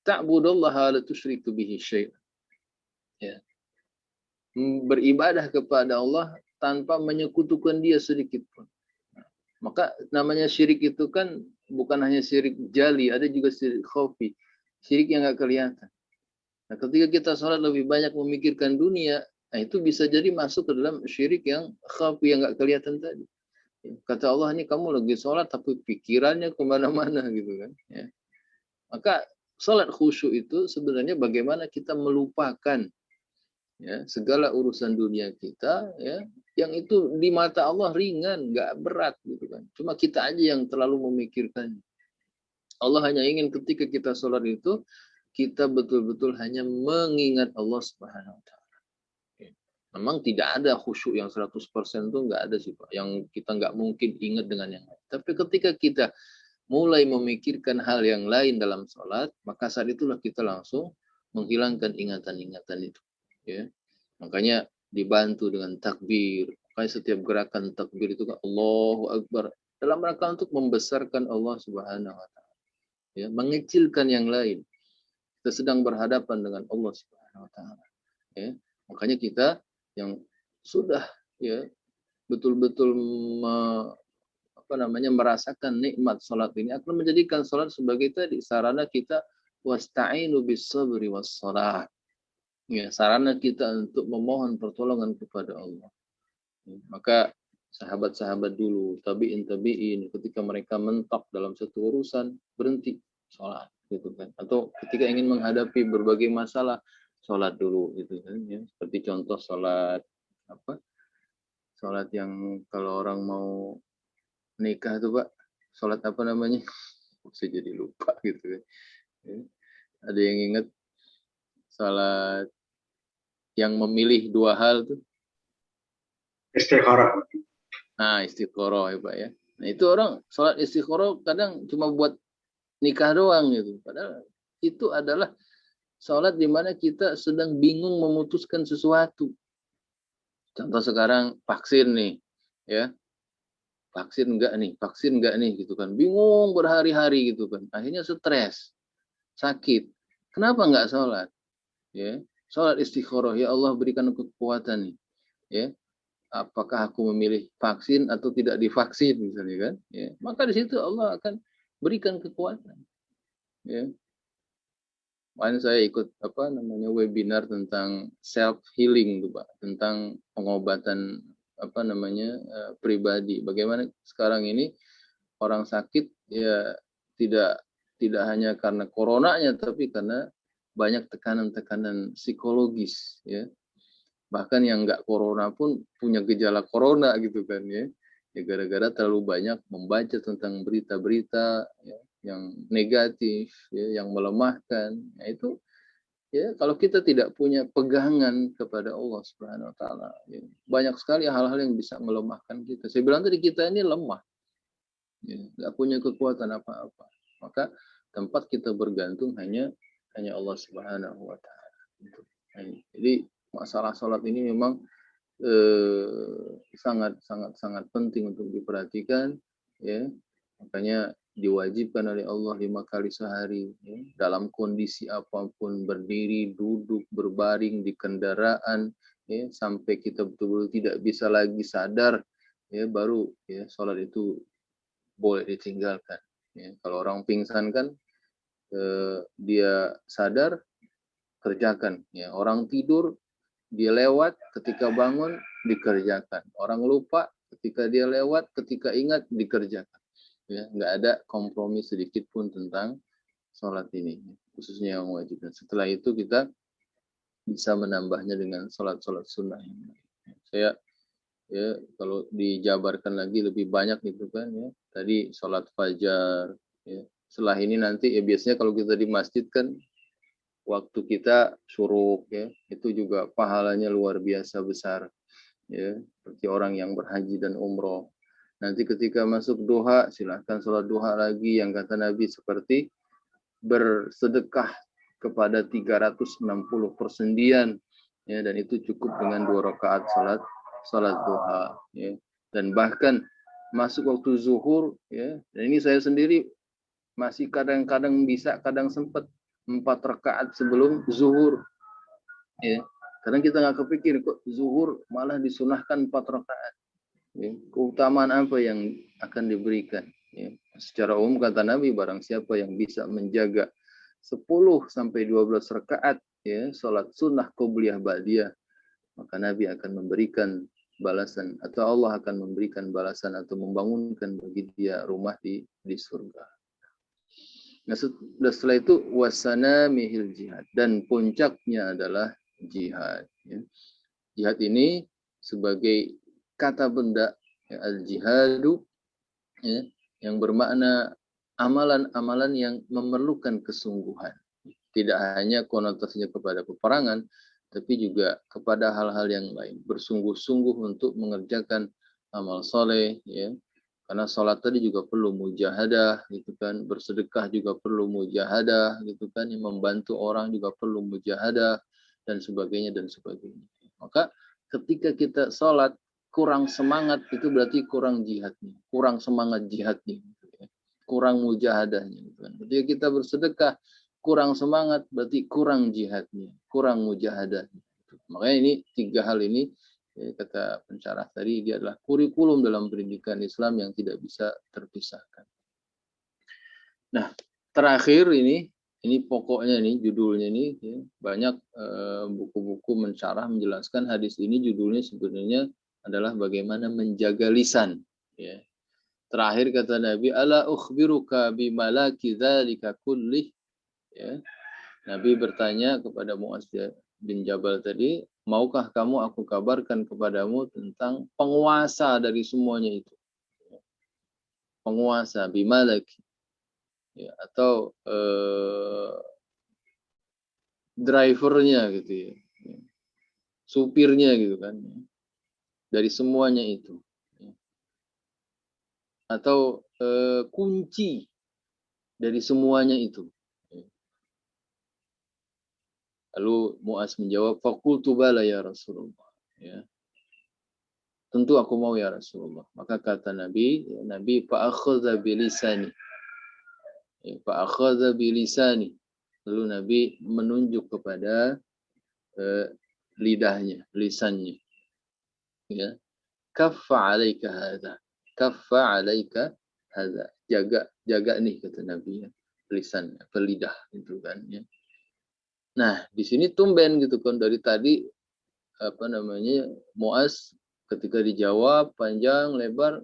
ta'budallaha la tusyriku bihi syai'an. Ya. Beribadah kepada Allah tanpa menyekutukan dia sedikit pun. Maka namanya syirik itu kan bukan hanya syirik jali, ada juga syirik khafi, syirik yang nggak kelihatan. Nah, ketika kita sholat lebih banyak memikirkan dunia, nah itu bisa jadi masuk ke dalam syirik yang khafi yang nggak kelihatan tadi. Kata Allah, ini kamu lagi sholat tapi pikirannya kemana-mana gitu kan. Ya. Maka sholat khusyuk itu sebenarnya bagaimana kita melupakan ya segala urusan dunia kita ya yang itu di mata Allah ringan, nggak berat gitu kan. Cuma kita aja yang terlalu memikirkannya. Allah hanya ingin ketika kita sholat itu kita betul-betul hanya mengingat Allah Subhanahu wa taala. Memang tidak ada khusyuk yang 100% itu nggak ada sih Pak. Yang kita nggak mungkin ingat dengan yang lain. Tapi ketika kita mulai memikirkan hal yang lain dalam sholat, maka saat itulah kita langsung menghilangkan ingatan-ingatan itu. Ya. Makanya dibantu dengan takbir. Makanya setiap gerakan takbir itu kan Allahu Akbar. Dalam rangka untuk membesarkan Allah Subhanahu wa taala. Ya, mengecilkan yang lain. Kita sedang berhadapan dengan Allah Subhanahu wa taala. Ya. Makanya kita yang sudah ya betul-betul merasakan nikmat salat ini akan menjadikan salat sebagai tadi sarana kita wasta'inu bis sabri was salah. Ya, sarana kita untuk memohon pertolongan kepada Allah. Maka sahabat-sahabat dulu, tabi'in, ketika mereka mentok dalam satu urusan, berhenti sholat, gitu kan. Atau ketika ingin menghadapi berbagai masalah, sholat dulu, gitu kan. Ya. Seperti contoh sholat sholat yang kalau orang mau nikah tuh Pak, sholat apa namanya? Saya jadi lupa gitu kan. Ya. Ada yang ingat sholat yang memilih dua hal tuh? Istikharah. Nah, istikharah ya Pak ya. Nah, itu orang sholat istikharah kadang cuma buat nikah doang gitu. Padahal itu adalah sholat di mana kita sedang bingung memutuskan sesuatu. Contoh sekarang vaksin nih, ya. Vaksin enggak nih gitu kan. Bingung berhari-hari gitu kan. Akhirnya stres, sakit. Kenapa enggak sholat? Ya. Sholat istikharah, ya Allah berikan kekuatan nih. Ya. Apakah aku memilih vaksin atau tidak divaksin misalnya kan ya maka di situ Allah akan berikan kekuatan ya kemarin saya ikut webinar tentang self healing tuh Pak tentang pengobatan pribadi bagaimana sekarang ini orang sakit ya tidak hanya karena coronanya tapi karena banyak tekanan-tekanan psikologis ya bahkan yang nggak corona pun punya gejala corona gitu kan ya gara-gara terlalu banyak membaca tentang berita-berita ya, yang negatif ya yang melemahkan ya itu ya kalau kita tidak punya pegangan kepada Allah Subhanahu wa taala ya, banyak sekali hal-hal yang bisa melemahkan kita saya bilang tadi kita ini lemah ya, nggak punya kekuatan apa-apa maka tempat kita bergantung hanya Allah Subhanahu wa taala gitu. Jadi masalah sholat ini memang sangat penting untuk diperhatikan ya makanya diwajibkan oleh Allah 5 kali sehari ya, dalam kondisi apapun berdiri duduk berbaring di kendaraan ya sampai kita betul-betul tidak bisa lagi sadar ya baru ya sholat itu boleh ditinggalkan ya kalau orang pingsan kan dia sadar kerjakan ya orang tidur dia lewat ketika bangun dikerjakan orang lupa ketika dia lewat ketika ingat dikerjakan ya nggak ada kompromi sedikit pun tentang sholat ini, khususnya yang wajib. Dan setelah itu kita bisa menambahnya dengan sholat-sholat sunnah yang lain. Saya ya kalau dijabarkan lagi lebih banyak gitu kan ya. Tadi sholat fajar. Ya. Setelah ini nanti ya biasanya kalau kita di masjid kan waktu kita syuruk ya itu juga pahalanya luar biasa besar ya seperti orang yang berhaji dan umroh. Nanti ketika masuk duha silahkan sholat duha lagi yang kata Nabi seperti bersedekah kepada 360 persendian ya dan itu cukup dengan 2 rakaat salat duha ya dan bahkan masuk waktu zuhur ya dan ini saya sendiri masih kadang-kadang bisa kadang sempat 4 rakaat sebelum zuhur ya kadang kita nggak kepikir kok zuhur malah disunahkan 4 rakaat ya. Keutamaan apa yang akan diberikan ya. Secara umum kata Nabi barang siapa yang bisa menjaga 10 sampai 12 rakaat ya salat sunnah qobliyah ba'diyah maka Nabi akan memberikan balasan atau Allah akan memberikan balasan atau membangunkan bagi dia rumah di surga. Nah, setelah itu wasana mihil jihad dan puncaknya adalah jihad. Ya. Jihad ini sebagai kata benda ya, al-jihadu ya, yang bermakna amalan-amalan yang memerlukan kesungguhan. Tidak hanya konotasinya kepada peperangan, tapi juga kepada hal-hal yang lain. Bersungguh-sungguh untuk mengerjakan amal soleh, ya. Karena sholat tadi juga perlu mujahadah, gitu kan. Bersedekah juga perlu mujahadah, gitu kan. Yang membantu orang juga perlu mujahadah, dan sebagainya, dan sebagainya. Maka ketika kita sholat, kurang semangat, itu berarti kurang jihadnya. Kurang semangat jihadnya. Gitu ya. Kurang mujahadahnya. Gitu kan. Ketika kita bersedekah, kurang semangat berarti kurang jihadnya, kurang mujahadahnya. Makanya ini 3 hal ini ya, kata pensyarah tadi dia adalah kurikulum dalam pendidikan Islam yang tidak bisa terpisahkan. Nah, terakhir ini pokoknya nih judulnya ini ya, banyak buku-buku mensyarah menjelaskan hadis ini judulnya sebenarnya adalah bagaimana menjaga lisan ya. Terakhir kata Nabi ala ukhbiruka bimalaki dzalika kullih ya. Nabi bertanya kepada Muaz bin Jabal tadi, maukah kamu aku kabarkan kepadamu tentang penguasa dari semuanya itu? Penguasa, bimalak, ya, atau drivernya gitu ya, supirnya gitu kan, dari semuanya itu, atau kunci dari semuanya itu. Lalu Muaz menjawab, "Faqultu bala ya Rasulullah." Ya. Tentu aku mau ya Rasulullah. Maka kata Nabi, Nabi fa'akhadha bilisani. Fa'akhadha bilisani. Lalu Nabi menunjuk kepada lidahnya, lisannya. Ya. Kaffa 'alaika hadza. Kaffa 'alaika hadza. Jaga nih kata Nabi ya. Lisan, lidah itu kan ya. Nah, di sini tumben gitu kan dari tadi apa namanya Muaz ketika dijawab panjang lebar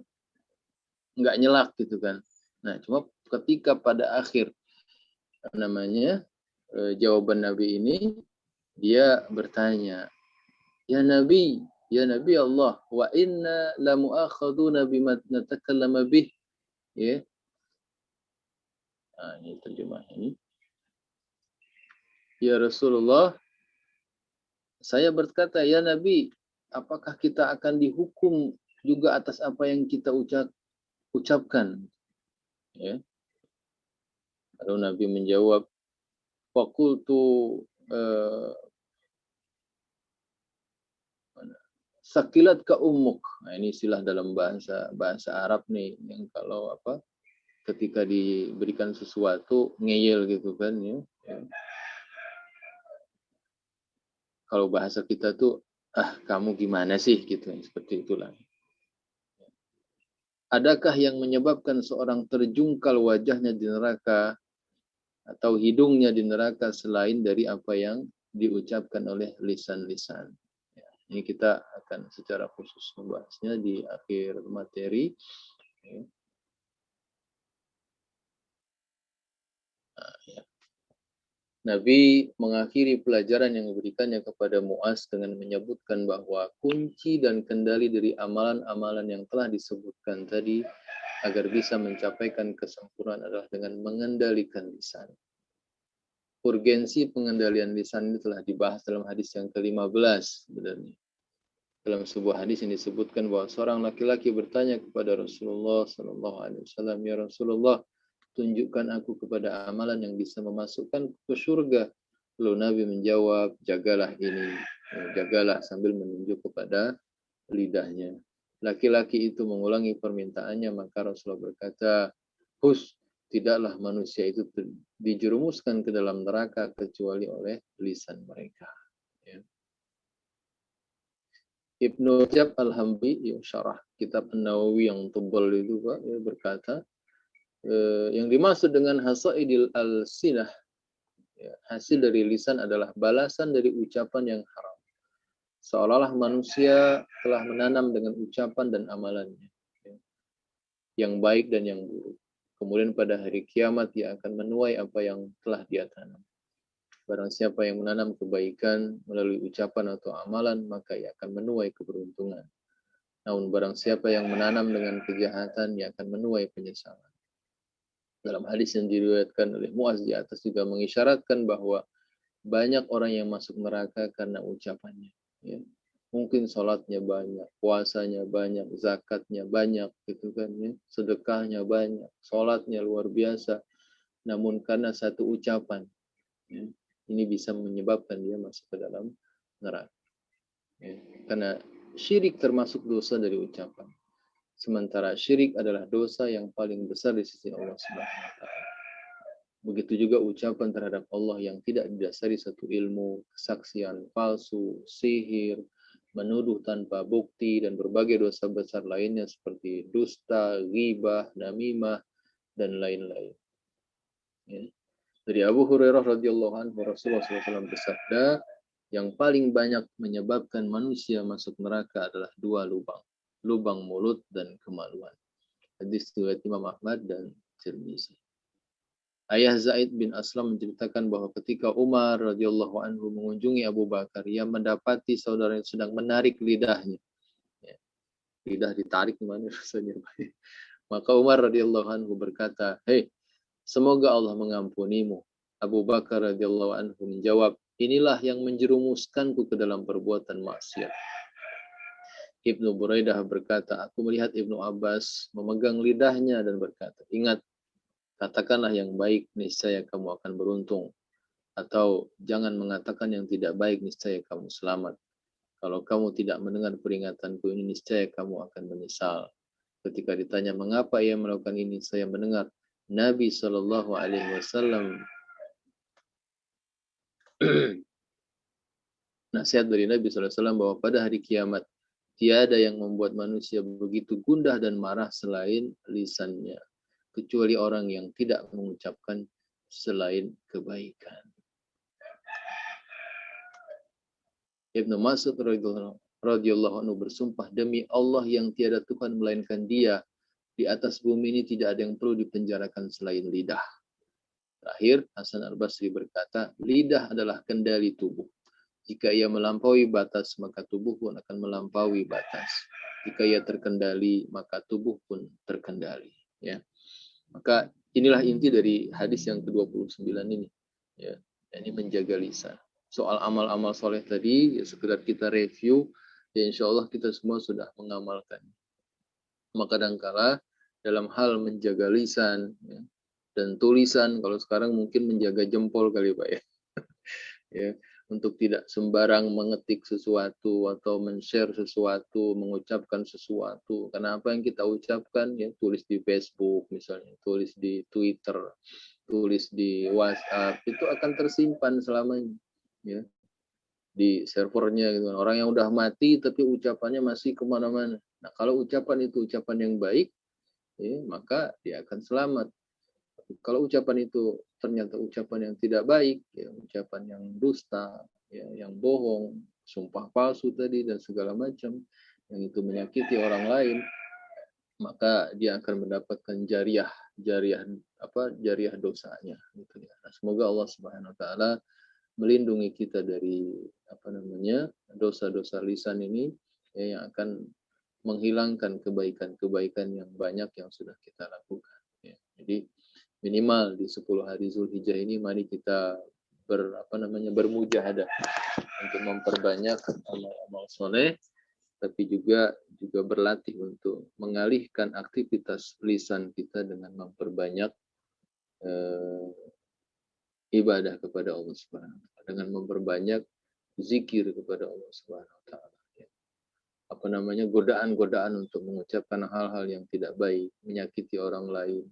nggak nyelak gitu kan. Nah, cuma ketika pada akhir namanya jawaban Nabi ini dia bertanya, ya Nabi Allah, wa inna la mu'akhaduna bima natakallama bih. Ya. Nah, ini terjemahnya ini. Ya Rasulullah, saya berkata, ya Nabi, apakah kita akan dihukum juga atas apa yang kita ucapkan? Ya. Lalu Nabi menjawab, Fakultu sakilat ka ummuk. Nah, ini istilah dalam bahasa Arab nih yang kalau apa ketika diberikan sesuatu ngeyel gitu kan ya. Kalau bahasa kita tuh kamu gimana sih gitu seperti itulah. Adakah yang menyebabkan seorang terjungkal wajahnya di neraka atau hidungnya di neraka selain dari apa yang diucapkan oleh lisan-lisan? Ya, ini kita akan secara khusus membahasnya di akhir materi. Ya. Nah, ya. Nabi mengakhiri pelajaran yang diberikannya kepada Muaz dengan menyebutkan bahwa kunci dan kendali dari amalan-amalan yang telah disebutkan tadi agar bisa mencapaikan kesempurnaan adalah dengan mengendalikan lisan. Urgensi pengendalian lisan ini telah dibahas dalam hadis yang ke-15 sebenarnya. Dalam sebuah hadis yang disebutkan bahwa seorang laki-laki bertanya kepada Rasulullah SAW, ya Rasulullah, tunjukkan aku kepada amalan yang bisa memasukkan ke surga. Lalu Nabi menjawab, jagalah ini, jagalah sambil menunjuk kepada lidahnya. Laki-laki itu mengulangi permintaannya, maka Rasulullah berkata, tidaklah manusia itu dijerumuskan ke dalam neraka kecuali oleh lisan mereka. Ya. Ibnu Rajab Al-Hambali yang syarah kitab An-Nawawi yang tebal itu Pak, ya, berkata, yang dimaksud dengan hasaidil al-sinah, ya, hasil dari lisan adalah balasan dari ucapan yang haram. Seolah-olah manusia telah menanam dengan ucapan dan amalannya, ya, yang baik dan yang buruk. Kemudian pada hari kiamat dia akan menuai apa yang telah dia tanam. Barang siapa yang menanam kebaikan melalui ucapan atau amalan, maka ia akan menuai keberuntungan. Namun barang siapa yang menanam dengan kejahatan, ia akan menuai penyesalan. Dalam hadis yang diriwayatkan oleh Muaz di atas juga mengisyaratkan bahwa banyak orang yang masuk neraka karena ucapannya. Ya. Mungkin sholatnya banyak, puasanya banyak, zakatnya banyak, gitu kan, ya. Sedekahnya banyak, sholatnya luar biasa. Namun karena satu ucapan, ya, ini bisa menyebabkan dia masuk ke dalam neraka. Ya. Karena syirik termasuk dosa dari ucapan. Sementara syirik adalah dosa yang paling besar di sisi Allah Subhanahu wa taala. Begitu juga ucapan terhadap Allah yang tidak didasari satu ilmu, kesaksian palsu, sihir, menuduh tanpa bukti, dan berbagai dosa besar lainnya seperti dusta, ghibah, namimah, dan lain-lain. Ya. Dari Abu Hurairah radhiyallahu anhu, Rasulullah SAW bersabda, yang paling banyak menyebabkan manusia masuk neraka adalah dua lubang. Lubang mulut dan kemaluan. Hadis riwayat Imam Ahmad dan Tirmizi. Ayah Zaid bin Aslam menceritakan bahwa ketika Umar radhiyallahu anhu mengunjungi Abu Bakar, ia mendapati saudara yang sedang menarik lidahnya. Ya. Lidah ditarik gimana rasanya? Maka Umar radhiyallahu anhu berkata, "Hei, semoga Allah mengampunimu." Abu Bakar radhiyallahu anhu menjawab, "Inilah yang menjerumuskanku ke dalam perbuatan maksiat." Ibnu Buraidah berkata, aku melihat Ibnu Abbas memegang lidahnya dan berkata, ingat, katakanlah yang baik, niscaya kamu akan beruntung. Atau jangan mengatakan yang tidak baik, niscaya kamu selamat. Kalau kamu tidak mendengar peringatanku ini, niscaya kamu akan menyesal. Ketika ditanya mengapa ia melakukan ini, saya mendengar Nabi Shallallahu Alaihi Wasallam nasihat dari Nabi Shallallahu Alaihi Wasallam bahwa pada hari kiamat tiada yang membuat manusia begitu gundah dan marah selain lisannya, kecuali orang yang tidak mengucapkan selain kebaikan. Ibnu Mas'ud radhiyallahu anhu bersumpah, demi Allah yang tiada Tuhan melainkan Dia, di atas bumi ini tidak ada yang perlu dipenjarakan selain lidah. Terakhir, Hasan al-Basri berkata, lidah adalah kendali tubuh. Jika ia melampaui batas, maka tubuh pun akan melampaui batas. Jika ia terkendali, maka tubuh pun terkendali. Ya. Maka inilah inti dari hadis yang ke-29 ini. Ya. Ini menjaga lisan. Soal amal-amal soleh tadi, ya sekedar kita review, ya insya Allah kita semua sudah mengamalkan. Maka kadangkala dalam hal menjaga lisan, ya, dan tulisan, kalau sekarang mungkin menjaga jempol kali Pak ya. Ya, untuk tidak sembarang mengetik sesuatu atau men-share sesuatu, mengucapkan sesuatu. Karena apa yang kita ucapkan, ya tulis di Facebook misalnya, tulis di Twitter, tulis di WhatsApp, itu akan tersimpan selamanya, ya, di servernya gitu. Orang yang udah mati tapi ucapannya masih kemana-mana. Nah kalau ucapan itu ucapan yang baik, ya, maka dia akan selamat. Kalau ucapan itu ternyata ucapan yang tidak baik, ya, ucapan yang dusta, ya, yang bohong, sumpah palsu tadi dan segala macam, yang itu menyakiti orang lain, maka dia akan mendapatkan jariah dosanya gitu ya. Nah, semoga Allah Subhanahu wa taala melindungi kita dari dosa-dosa lisan ini ya, yang akan menghilangkan kebaikan-kebaikan yang banyak yang sudah kita lakukan ya. Jadi minimal di 10 hari Zulhijjah ini mari kita bermujahadah untuk memperbanyak amal-amal soleh, tapi juga berlatih untuk mengalihkan aktivitas lisan kita dengan memperbanyak ibadah kepada Allah Subhanahu wa taala, dengan memperbanyak zikir kepada Allah Subhanahu wa taala. Godaan-godaan untuk mengucapkan hal-hal yang tidak baik, menyakiti orang lain.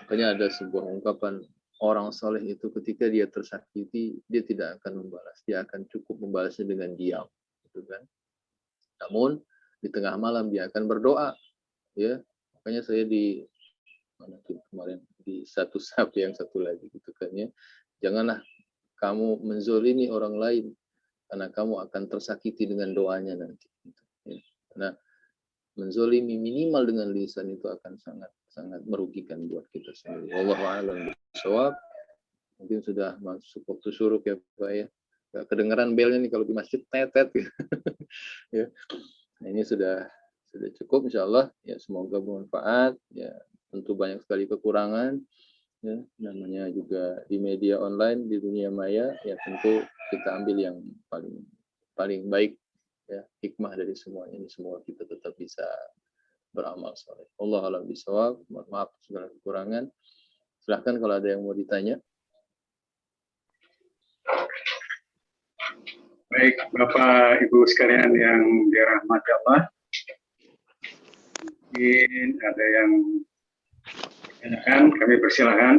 Makanya ada sebuah ungkapan, orang soleh itu ketika dia tersakiti, dia tidak akan membalas, dia akan cukup membalasnya dengan diam, gitu kan. Namun di tengah malam dia akan berdoa, ya. Makanya saya kemarin di satu sahabat yang satu lagi, gitu kan ya. Janganlah kamu menzolimi orang lain, karena kamu akan tersakiti dengan doanya nanti. Karena menzolimi minimal dengan lisan itu akan sangat merugikan buat kita sendiri. Wallahu a'lam bishawab. Mungkin sudah masuk waktu syuruk ya Pak ya. Gak kedengeran belnya nih kalau di masjid tetet. Ya. Nah, ini sudah cukup insyaallah ya, semoga bermanfaat ya. Tentu banyak sekali kekurangan ya, namanya juga di media online, di dunia maya ya, tentu kita ambil yang paling baik ya, hikmah dari semuanya ini, semua kita tetap bisa beramal soleh. Allah a'lam bishawab. Maaf segala kekurangan. Silahkan kalau ada yang mau ditanya. Baik, Bapak Ibu sekalian yang dirahmati Allah, mungkin ada yang ditanyakan, kami persilahkan.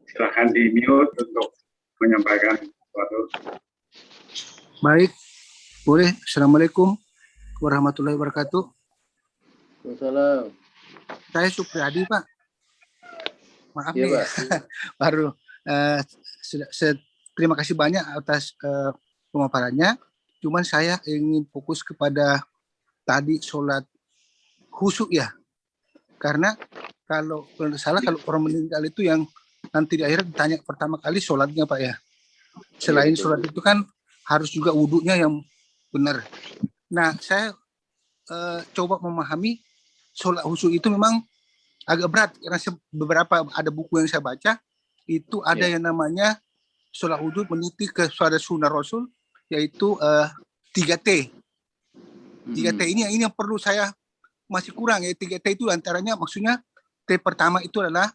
Silahkan di mute untuk menyampaikan sesuatu. Baik, boleh. Assalamualaikum warahmatullahi wabarakatuh. Waalaikumsalam. Saya Supriyadi, Pak. Maaf ya, nih, Pak. baru. Terima kasih banyak atas pemaparannya. Cuman saya ingin fokus kepada tadi sholat khusyuk ya. Karena kalau salah, kalau orang meninggal itu yang nanti di akhir ditanya pertama kali sholatnya Pak ya. Selain sholat itu kan harus juga wudhunya yang benar. Nah, saya coba memahami sholat khusyuk itu memang agak berat, karena beberapa ada buku yang saya baca itu ada yang namanya sholat khusyuk meniti kepada sunnah Rasul, yaitu 3T. 3T ini yang perlu saya masih kurang ya. 3T itu antaranya maksudnya T pertama itu adalah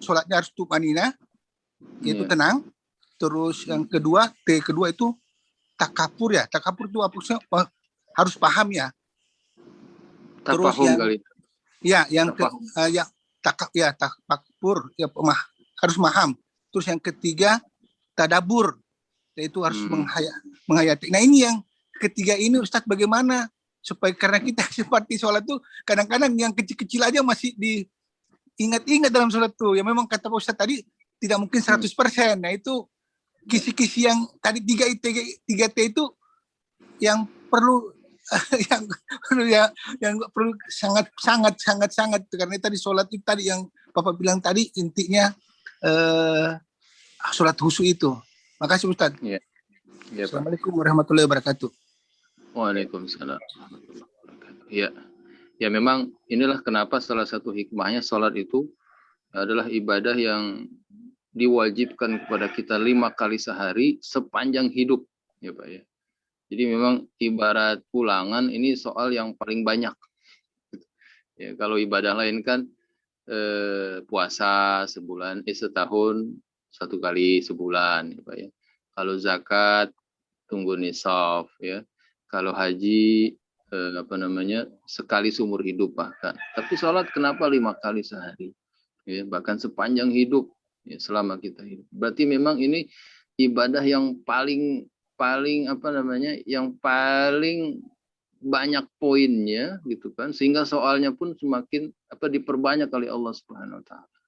sholatnya harus tumanina, yaitu tenang. Terus yang kedua, T kedua itu takabur ya. Takabur itu apa? Harus paham ya. Terus yang takabur ya, harus paham. Terus yang ketiga tadabur, yaitu harus menghayati. Nah, ini yang ketiga ini Ustadz, bagaimana supaya, karena kita seperti sholat tuh kadang-kadang yang kecil-kecil aja masih diingat-ingat dalam sholat tuh. Ya memang kata Pak Ustadz tadi tidak mungkin 100%. Nah, itu kisi-kisi yang tadi 3T itu yang perlu yang perlu sangat karena tadi sholat itu tadi yang Bapak bilang tadi intinya sholat khusyuk itu. Makasih Ustadz. Ya, Assalamualaikum warahmatullahi wabarakatuh. Waalaikumsalam. Ya memang inilah kenapa salah satu hikmahnya sholat itu adalah ibadah yang diwajibkan kepada kita 5 kali sehari sepanjang hidup ya Pak ya. Jadi memang ibarat ulangan, ini soal yang paling banyak. Ya, kalau ibadah lain kan puasa setahun 1 kali sebulan ya Pak ya. Kalau zakat tunggu nisab ya. Kalau haji sekali seumur hidup bahkan. Tapi sholat kenapa 5 kali sehari? Ya, bahkan sepanjang hidup ya, selama kita hidup. Berarti memang ini ibadah yang paling yang paling banyak poinnya gitu kan, sehingga soalnya pun semakin diperbanyak oleh Allah Subhanahu wa taala.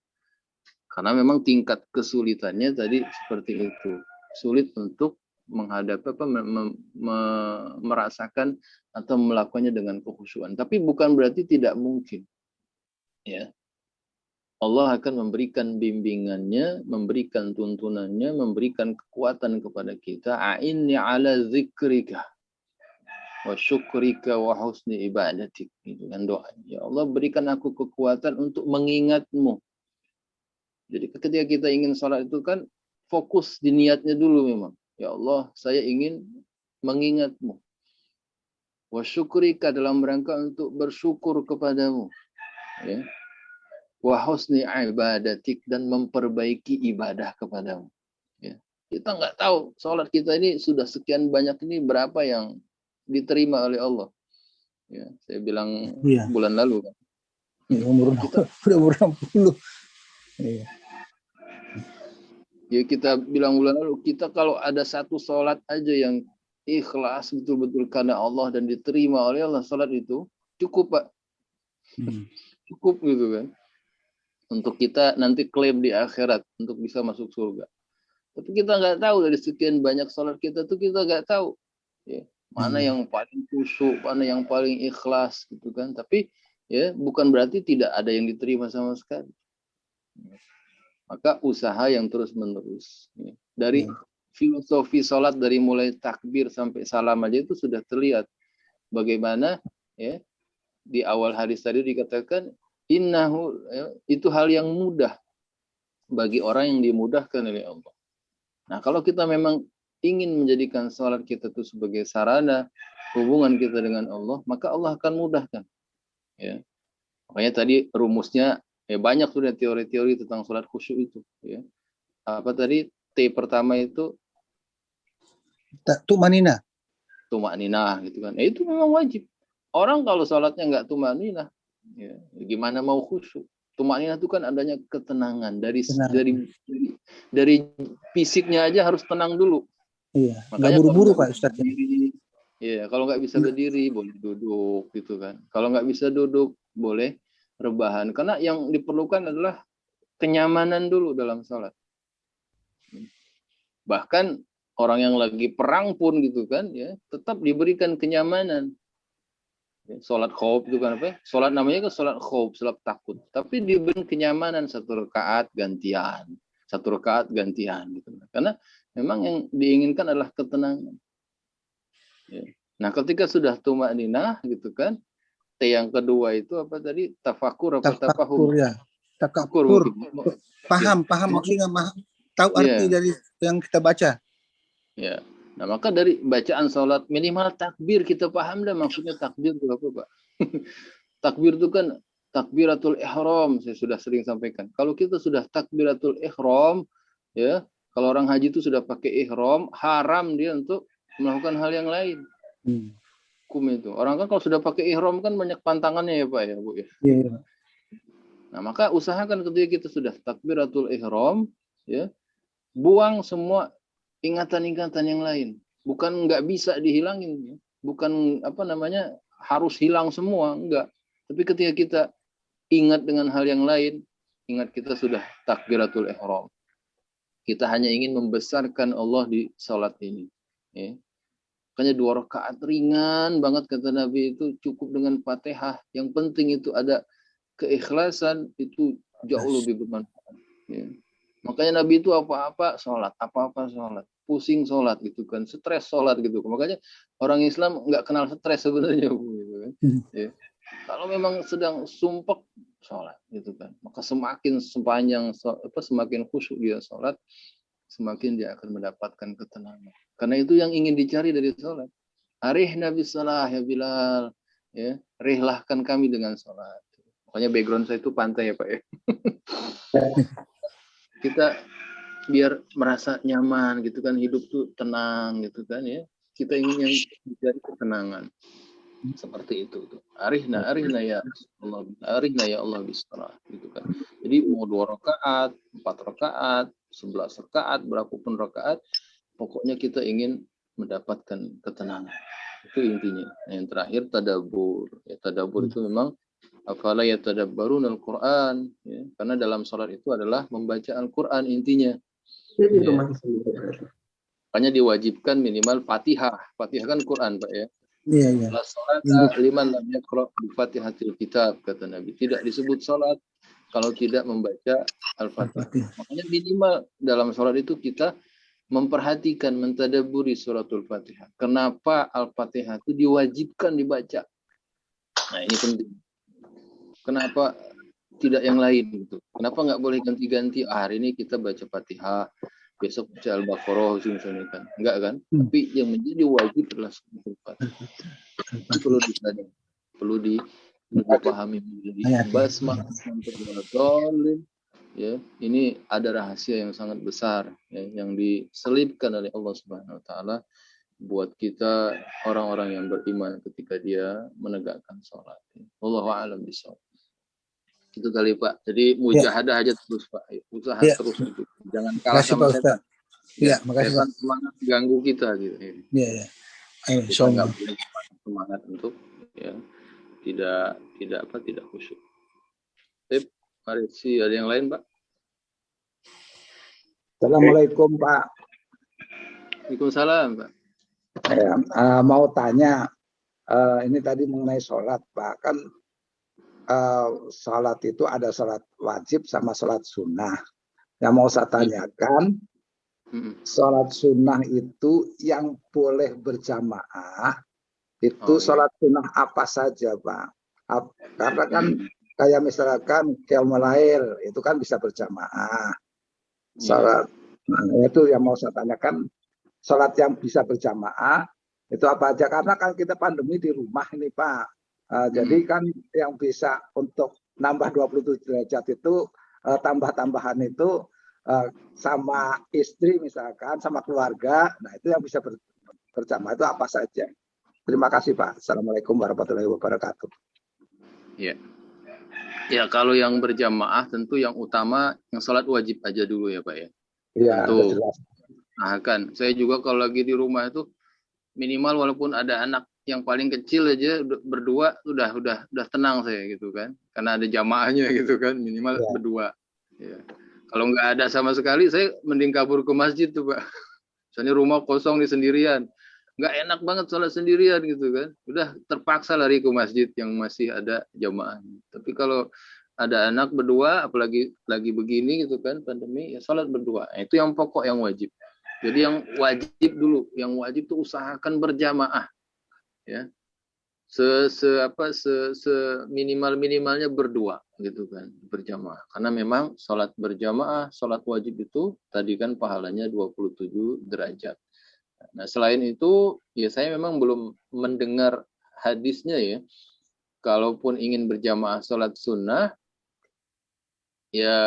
Karena memang tingkat kesulitannya tadi seperti itu. Sulit untuk menghadapi merasakan atau melakukannya dengan kekhusyuan. Tapi bukan berarti tidak mungkin. Ya. Allah akan memberikan bimbingannya, memberikan tuntunannya, memberikan kekuatan kepada kita. A'inni ala zikrika wa syukrika wa husni ibadatik. Itu kan doa. Ya Allah, berikan aku kekuatan untuk mengingatmu. Jadi ketika kita ingin sholat itu kan fokus di niatnya dulu memang. Ya Allah, saya ingin mengingatmu. Wa syukrika, dalam rangka untuk bersyukur kepadamu. Ya. Wa husni ibadatik, dan memperbaiki ibadah kepadamu. Ya. Kita nggak tahu sholat kita ini sudah sekian banyak ini berapa yang diterima oleh Allah. Ya, saya bilang bulan lalu kan. Umur 60. Iya. Ya kita bilang bulan lalu, kita kalau ada satu sholat aja yang ikhlas betul-betul karena Allah dan diterima oleh Allah, sholat itu cukup, Pak. Cukup gitu kan. Untuk kita nanti klaim di akhirat untuk bisa masuk surga. Tapi kita nggak tahu, dari sekian banyak sholat kita tuh kita nggak tahu ya, mana yang paling khusyuk, mana yang paling ikhlas gitu kan. Tapi ya bukan berarti tidak ada yang diterima sama sekali. Maka usaha yang terus menerus ya. Dari filosofi sholat, dari mulai takbir sampai salam aja itu sudah terlihat bagaimana ya di awal hadis tadi dikatakan innahu, ya, itu hal yang mudah bagi orang yang dimudahkan oleh Allah. Nah, kalau kita memang ingin menjadikan sholat kita itu sebagai sarana hubungan kita dengan Allah, maka Allah akan mudahkan. Ya. Makanya tadi rumusnya ya banyak sudah teori-teori tentang sholat khusyuk itu. Ya. Apa tadi T pertama itu? Tumanina. Tumanina gitu kan. Itu memang wajib. Orang kalau sholatnya nggak tumanina, ya, gimana mau khusyuk? Tumanina itu kan adanya ketenangan dari fisiknya aja harus tenang dulu. Iya. Makanya buru-buru Pak Ustaz. Iya, kalau nggak bisa berdiri boleh duduk gitu kan. Kalau nggak bisa duduk boleh rebahan. Karena yang diperlukan adalah kenyamanan dulu dalam sholat. Bahkan orang yang lagi perang pun gitu kan, ya tetap diberikan kenyamanan. Sholat khauf itu kan apa? Sholat namanya kan sholat khauf, sholat takut. Tapi diberi kenyamanan satu rakaat gantian, gitu. Karena memang yang diinginkan adalah ketenangan. Ya. Nah, ketika sudah tumanina gitu kan, T yang kedua itu apa tadi? Tafakur apa tafahum? Ya. Takakur. Paham maksudnya, tahu arti dari yang kita baca. Ya. Nah, maka dari bacaan sholat minimal takbir kita paham dah maksudnya takbir itu apa, Pak? Takbir itu kan takbiratul ihram, saya sudah sering sampaikan. Kalau kita sudah takbiratul ihram, ya, kalau orang haji itu sudah pakai ihram, haram dia untuk melakukan hal yang lain. Hukum itu. Orang kan kalau sudah pakai ihram kan banyak pantangannya ya Pak ya Bu ya. Iya. Nah maka usahakan ketika kita sudah takbiratul ihram, ya, buang semua ingatan-ingatan yang lain. Bukan nggak bisa dihilangin, ya. Bukan harus hilang semua, enggak. Tapi ketika kita ingat dengan hal yang lain, ingat kita sudah takbiratul ihram. Kita hanya ingin membesarkan Allah di salat ini. Ya. Makanya 2 rakaat ringan banget kata Nabi, itu cukup dengan Fatihah. Yang penting itu ada keikhlasan, itu jauh lebih bermanfaat. Ya. Makanya Nabi itu apa-apa sholat, pusing sholat gitu kan, stres sholat gitu. Makanya orang Islam nggak kenal stres sebenarnya Bu, gitu kan. Ya. Kalau memang sedang sumpek sholat gitu kan, maka semakin semakin khusyuk dia sholat, semakin dia akan mendapatkan ketenangan. Karena itu yang ingin dicari dari sholat. Arihna bisalah ya Bilal, ya, rihlahkan kami dengan sholat. Makanya background saya itu pantai ya Pak ya. Kita biar merasa nyaman gitu kan, hidup tuh tenang gitu kan ya. Kita ingin yang mencari ketenangan. Seperti itu tuh. Arihna ya Allah, arihna ya Allah bisalah gitu kan. Jadi mau 2 rakaat, 4 rakaat, 11 rakaat, berapapun rakaat, pokoknya kita ingin mendapatkan ketenangan. Itu intinya. Nah, yang terakhir tadabbur. Ya, tadabbur itu memang afala yatadabbaruna al-Qur'an, ya. Karena dalam salat itu adalah membaca Al-Qur'an intinya. Ya. Makanya diwajibkan minimal Fatihah. Fatihah kan Quran, Pak ya. Iya, iya. La sholata liman lam yaqra bi Fatihatil Kitab, kata Nabi. Tidak disebut sholat kalau tidak membaca Al-Fatihah. Makanya minimal dalam sholat itu kita memperhatikan, mentadaburi suratul Fatihah. Kenapa Al-Fatihah itu diwajibkan dibaca? Nah, ini penting. Kenapa tidak yang lain gitu? Kenapa nggak boleh ganti-ganti? Hari ini kita baca Fatihah, besok baca Al-Baqarah misalnya kan? Enggak kan? Tapi yang menjadi wajib adalah suratul Fatihah. Itu perlu disadari, perlu dipahami. Basmalah sampai dolin. Ya, ini ada rahasia yang sangat besar ya, yang diselipkan oleh Allah Subhanahu wa taala buat kita orang-orang yang beriman ketika dia menegakkan sholat. Wallahu a'lam bishawab. Itu kali Pak. Jadi mujahadah aja terus Pak. Usaha terus gitu. Jangan kalah sama setan. Iya, makasih Setan semangat ganggu kita gitu. Iya, iya. Kita nggak boleh semangat untuk ya tidak khusyuk. Mari sih ada yang lain Pak. Assalamualaikum Pak. Waalaikumsalam Pak. Ya, mau tanya ini tadi mengenai sholat Pak, kan sholat itu ada sholat wajib sama sholat sunnah. Yang mau saya tanyakan, sholat sunnah itu yang boleh berjamaah itu sholat sunnah apa saja Pak? Karena kan kayak misalkan qiyamul lail itu kan bisa berjamaah. Sholat, nah itu yang mau saya tanyakan, sholat yang bisa berjamaah itu apa aja? Karena kan kita pandemi di rumah ini Pak. Jadi kan yang bisa untuk nambah 27 derajat itu tambah-tambahan itu sama istri misalkan, sama keluarga. Nah itu yang bisa berjamaah itu apa saja? Terima kasih Pak. Assalamualaikum warahmatullahi wabarakatuh. Ya. Ya, kalau yang berjamaah tentu yang utama yang sholat wajib aja dulu ya Pak ya. Iya, tentu. Nah kan, saya juga kalau lagi di rumah itu minimal walaupun ada anak yang paling kecil aja berdua udah tenang saya gitu kan. Karena ada jamaahnya gitu kan, minimal berdua. Ya. Kalau nggak ada sama sekali saya mending kabur ke masjid tuh Pak. Misalnya rumah kosong nih sendirian. Nggak enak banget sholat sendirian gitu kan. Udah terpaksa lari ke masjid yang masih ada jamaah. Tapi kalau ada anak berdua, apalagi lagi begini gitu kan, pandemi, ya sholat berdua. Nah, itu yang pokok, yang wajib. Jadi yang wajib dulu, yang wajib tuh usahakan berjamaah. Ya. Seminimal-minimalnya berdua gitu kan, berjamaah. Karena memang sholat berjamaah, sholat wajib itu tadi kan pahalanya 27 derajat. Nah, selain itu, ya saya memang belum mendengar hadisnya ya. Kalaupun ingin berjamaah sholat sunnah, ya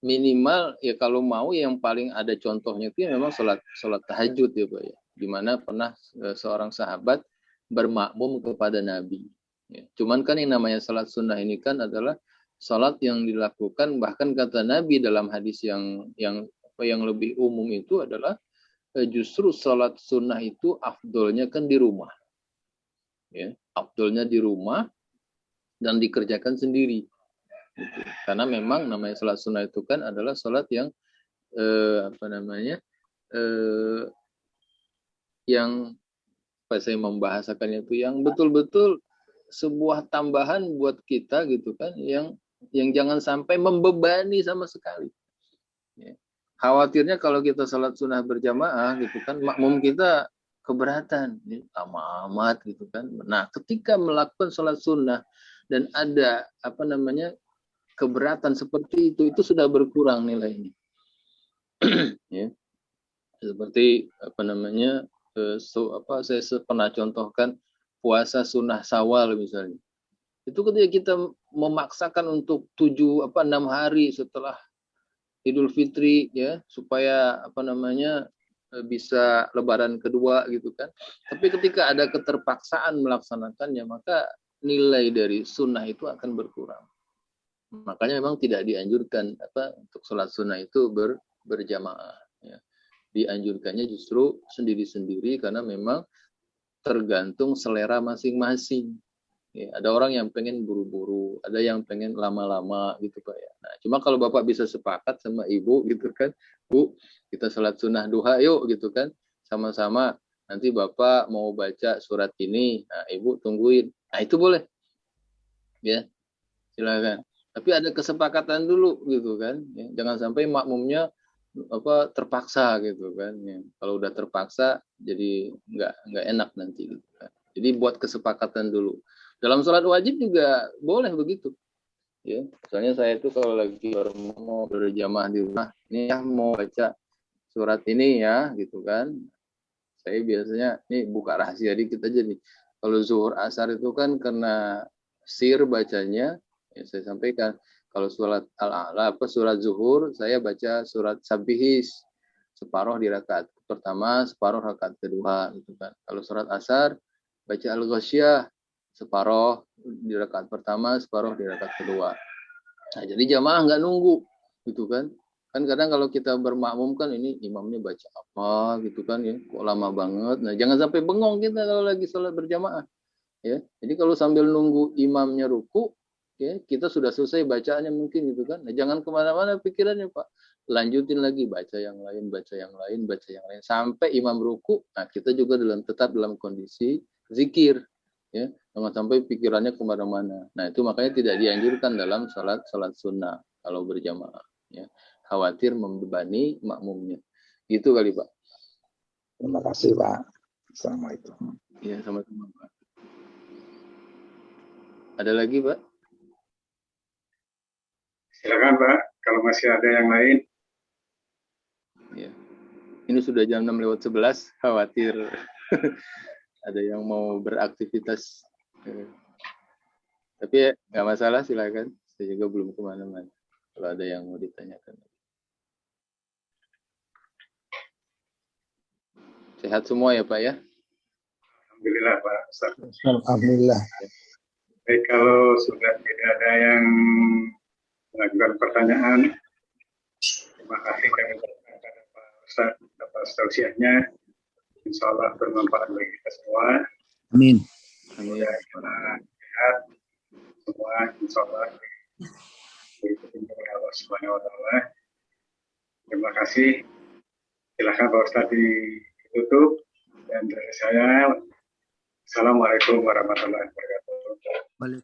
minimal ya kalau mau yang paling ada contohnya itu ya memang sholat tahajud ya Pak ya. Dimana pernah seorang sahabat bermakmum kepada Nabi. Ya. Cuman kan yang namanya sholat sunnah ini kan adalah sholat yang dilakukan, bahkan kata Nabi dalam hadis yang lebih umum itu adalah justru sholat sunnah itu afdolnya kan di rumah. Ya, afdolnya di rumah dan dikerjakan sendiri. Gitu. Karena memang namanya sholat sunnah itu kan adalah sholat yang yang saya membahasakannya itu yang betul-betul sebuah tambahan buat kita gitu kan, yang jangan sampai membebani sama sekali. Ya. Khawatirnya kalau kita sholat sunnah berjamaah gitu kan, makmum kita keberatan, lama amat gitu kan. Nah, ketika melakukan sholat sunnah dan ada keberatan seperti itu sudah berkurang nilainya. Ya. Seperti saya pernah contohkan puasa sunnah Syawal misalnya. Itu ketika kita memaksakan untuk 6 hari setelah Idul Fitri ya, supaya bisa lebaran kedua gitu kan. Tapi ketika ada keterpaksaan melaksanakannya, maka nilai dari sunnah itu akan berkurang. Makanya memang tidak dianjurkan untuk sholat sunnah itu berjamaah. Ya. Dianjurkannya justru sendiri-sendiri karena memang tergantung selera masing-masing. Ya, ada orang yang pengen buru-buru, ada yang pengen lama-lama gitu Pak ya. Nah, cuma kalau Bapak bisa sepakat sama Ibu gitu kan, Bu, kita sholat sunnah duha yuk gitu kan, sama-sama. Nanti Bapak mau baca surat ini, nah Ibu tungguin. Nah itu boleh, ya silakan. Tapi ada kesepakatan dulu gitu kan, ya. Jangan sampai makmumnya terpaksa gitu kan. Ya. Kalau udah terpaksa, jadi nggak enak nanti gitu kan. Jadi buat kesepakatan dulu. Dalam sholat wajib juga boleh begitu. Ya, misalnya saya itu kalau lagi mau berjamaah di rumah, ini ya mau baca surat ini ya, gitu kan. Saya biasanya, ini buka rahasia dikit aja nih. Kalau zuhur asar itu kan karena sir bacanya, ya saya sampaikan. Kalau surat al-a'la, surat zuhur, saya baca surat sabihis. Separuh di rakaat pertama, separuh rakaat kedua, gitu kan. Kalau surat asar, baca al-ghasyiyah, separuh di rakaat pertama, separuh di rakaat kedua. Nah, jadi jamaah nggak nunggu, gitu kan? Kan kadang kalau kita bermakmum kan ini imamnya baca apa, gitu kan ya? Kok lama banget? Nah, jangan sampai bengong kita kalau lagi sholat berjamaah, ya. Jadi kalau sambil nunggu imamnya ruku, ya kita sudah selesai bacaannya mungkin, gitu kan? Nah, jangan kemana-mana pikirannya Pak. Lanjutin lagi baca yang lain, baca yang lain, baca yang lain sampai imam ruku. Nah, kita juga tetap dalam kondisi zikir, ya. Jangan sampai pikirannya kemana-mana. Nah, itu makanya tidak dianjurkan dalam sholat sunnah kalau berjamaah. Ya. Khawatir membebani makmumnya. Gitu kali Pak. Terima kasih Pak. Assalamualaikum. Ya, sama-sama Pak. Ada lagi Pak? Silakan Pak, kalau masih ada yang lain. Ya. Ini sudah jam 6:11, khawatir ada yang mau beraktivitas. Tapi ya, nggak masalah, silakan. Saya juga belum kemana-mana. Kalau ada yang mau ditanyakan. Sehat semua ya Pak ya? Alhamdulillah Pak Ustaz. Alhamdulillah. Baik, kalau sudah tidak ada yang mengajukan pertanyaan, terima kasih kami ucapkan kepada Pak Ustaz atas tausiahnya. Insya Allah bermanfaat bagi kita semua. Amin. Semoga kita sehat semua, insya Allah berikutnya Allah Subhanahu Wa Taala. Terima kasih. Silakan Pak Ustaz ditutup, dan dari saya, Assalamualaikum warahmatullahi wabarakatuh.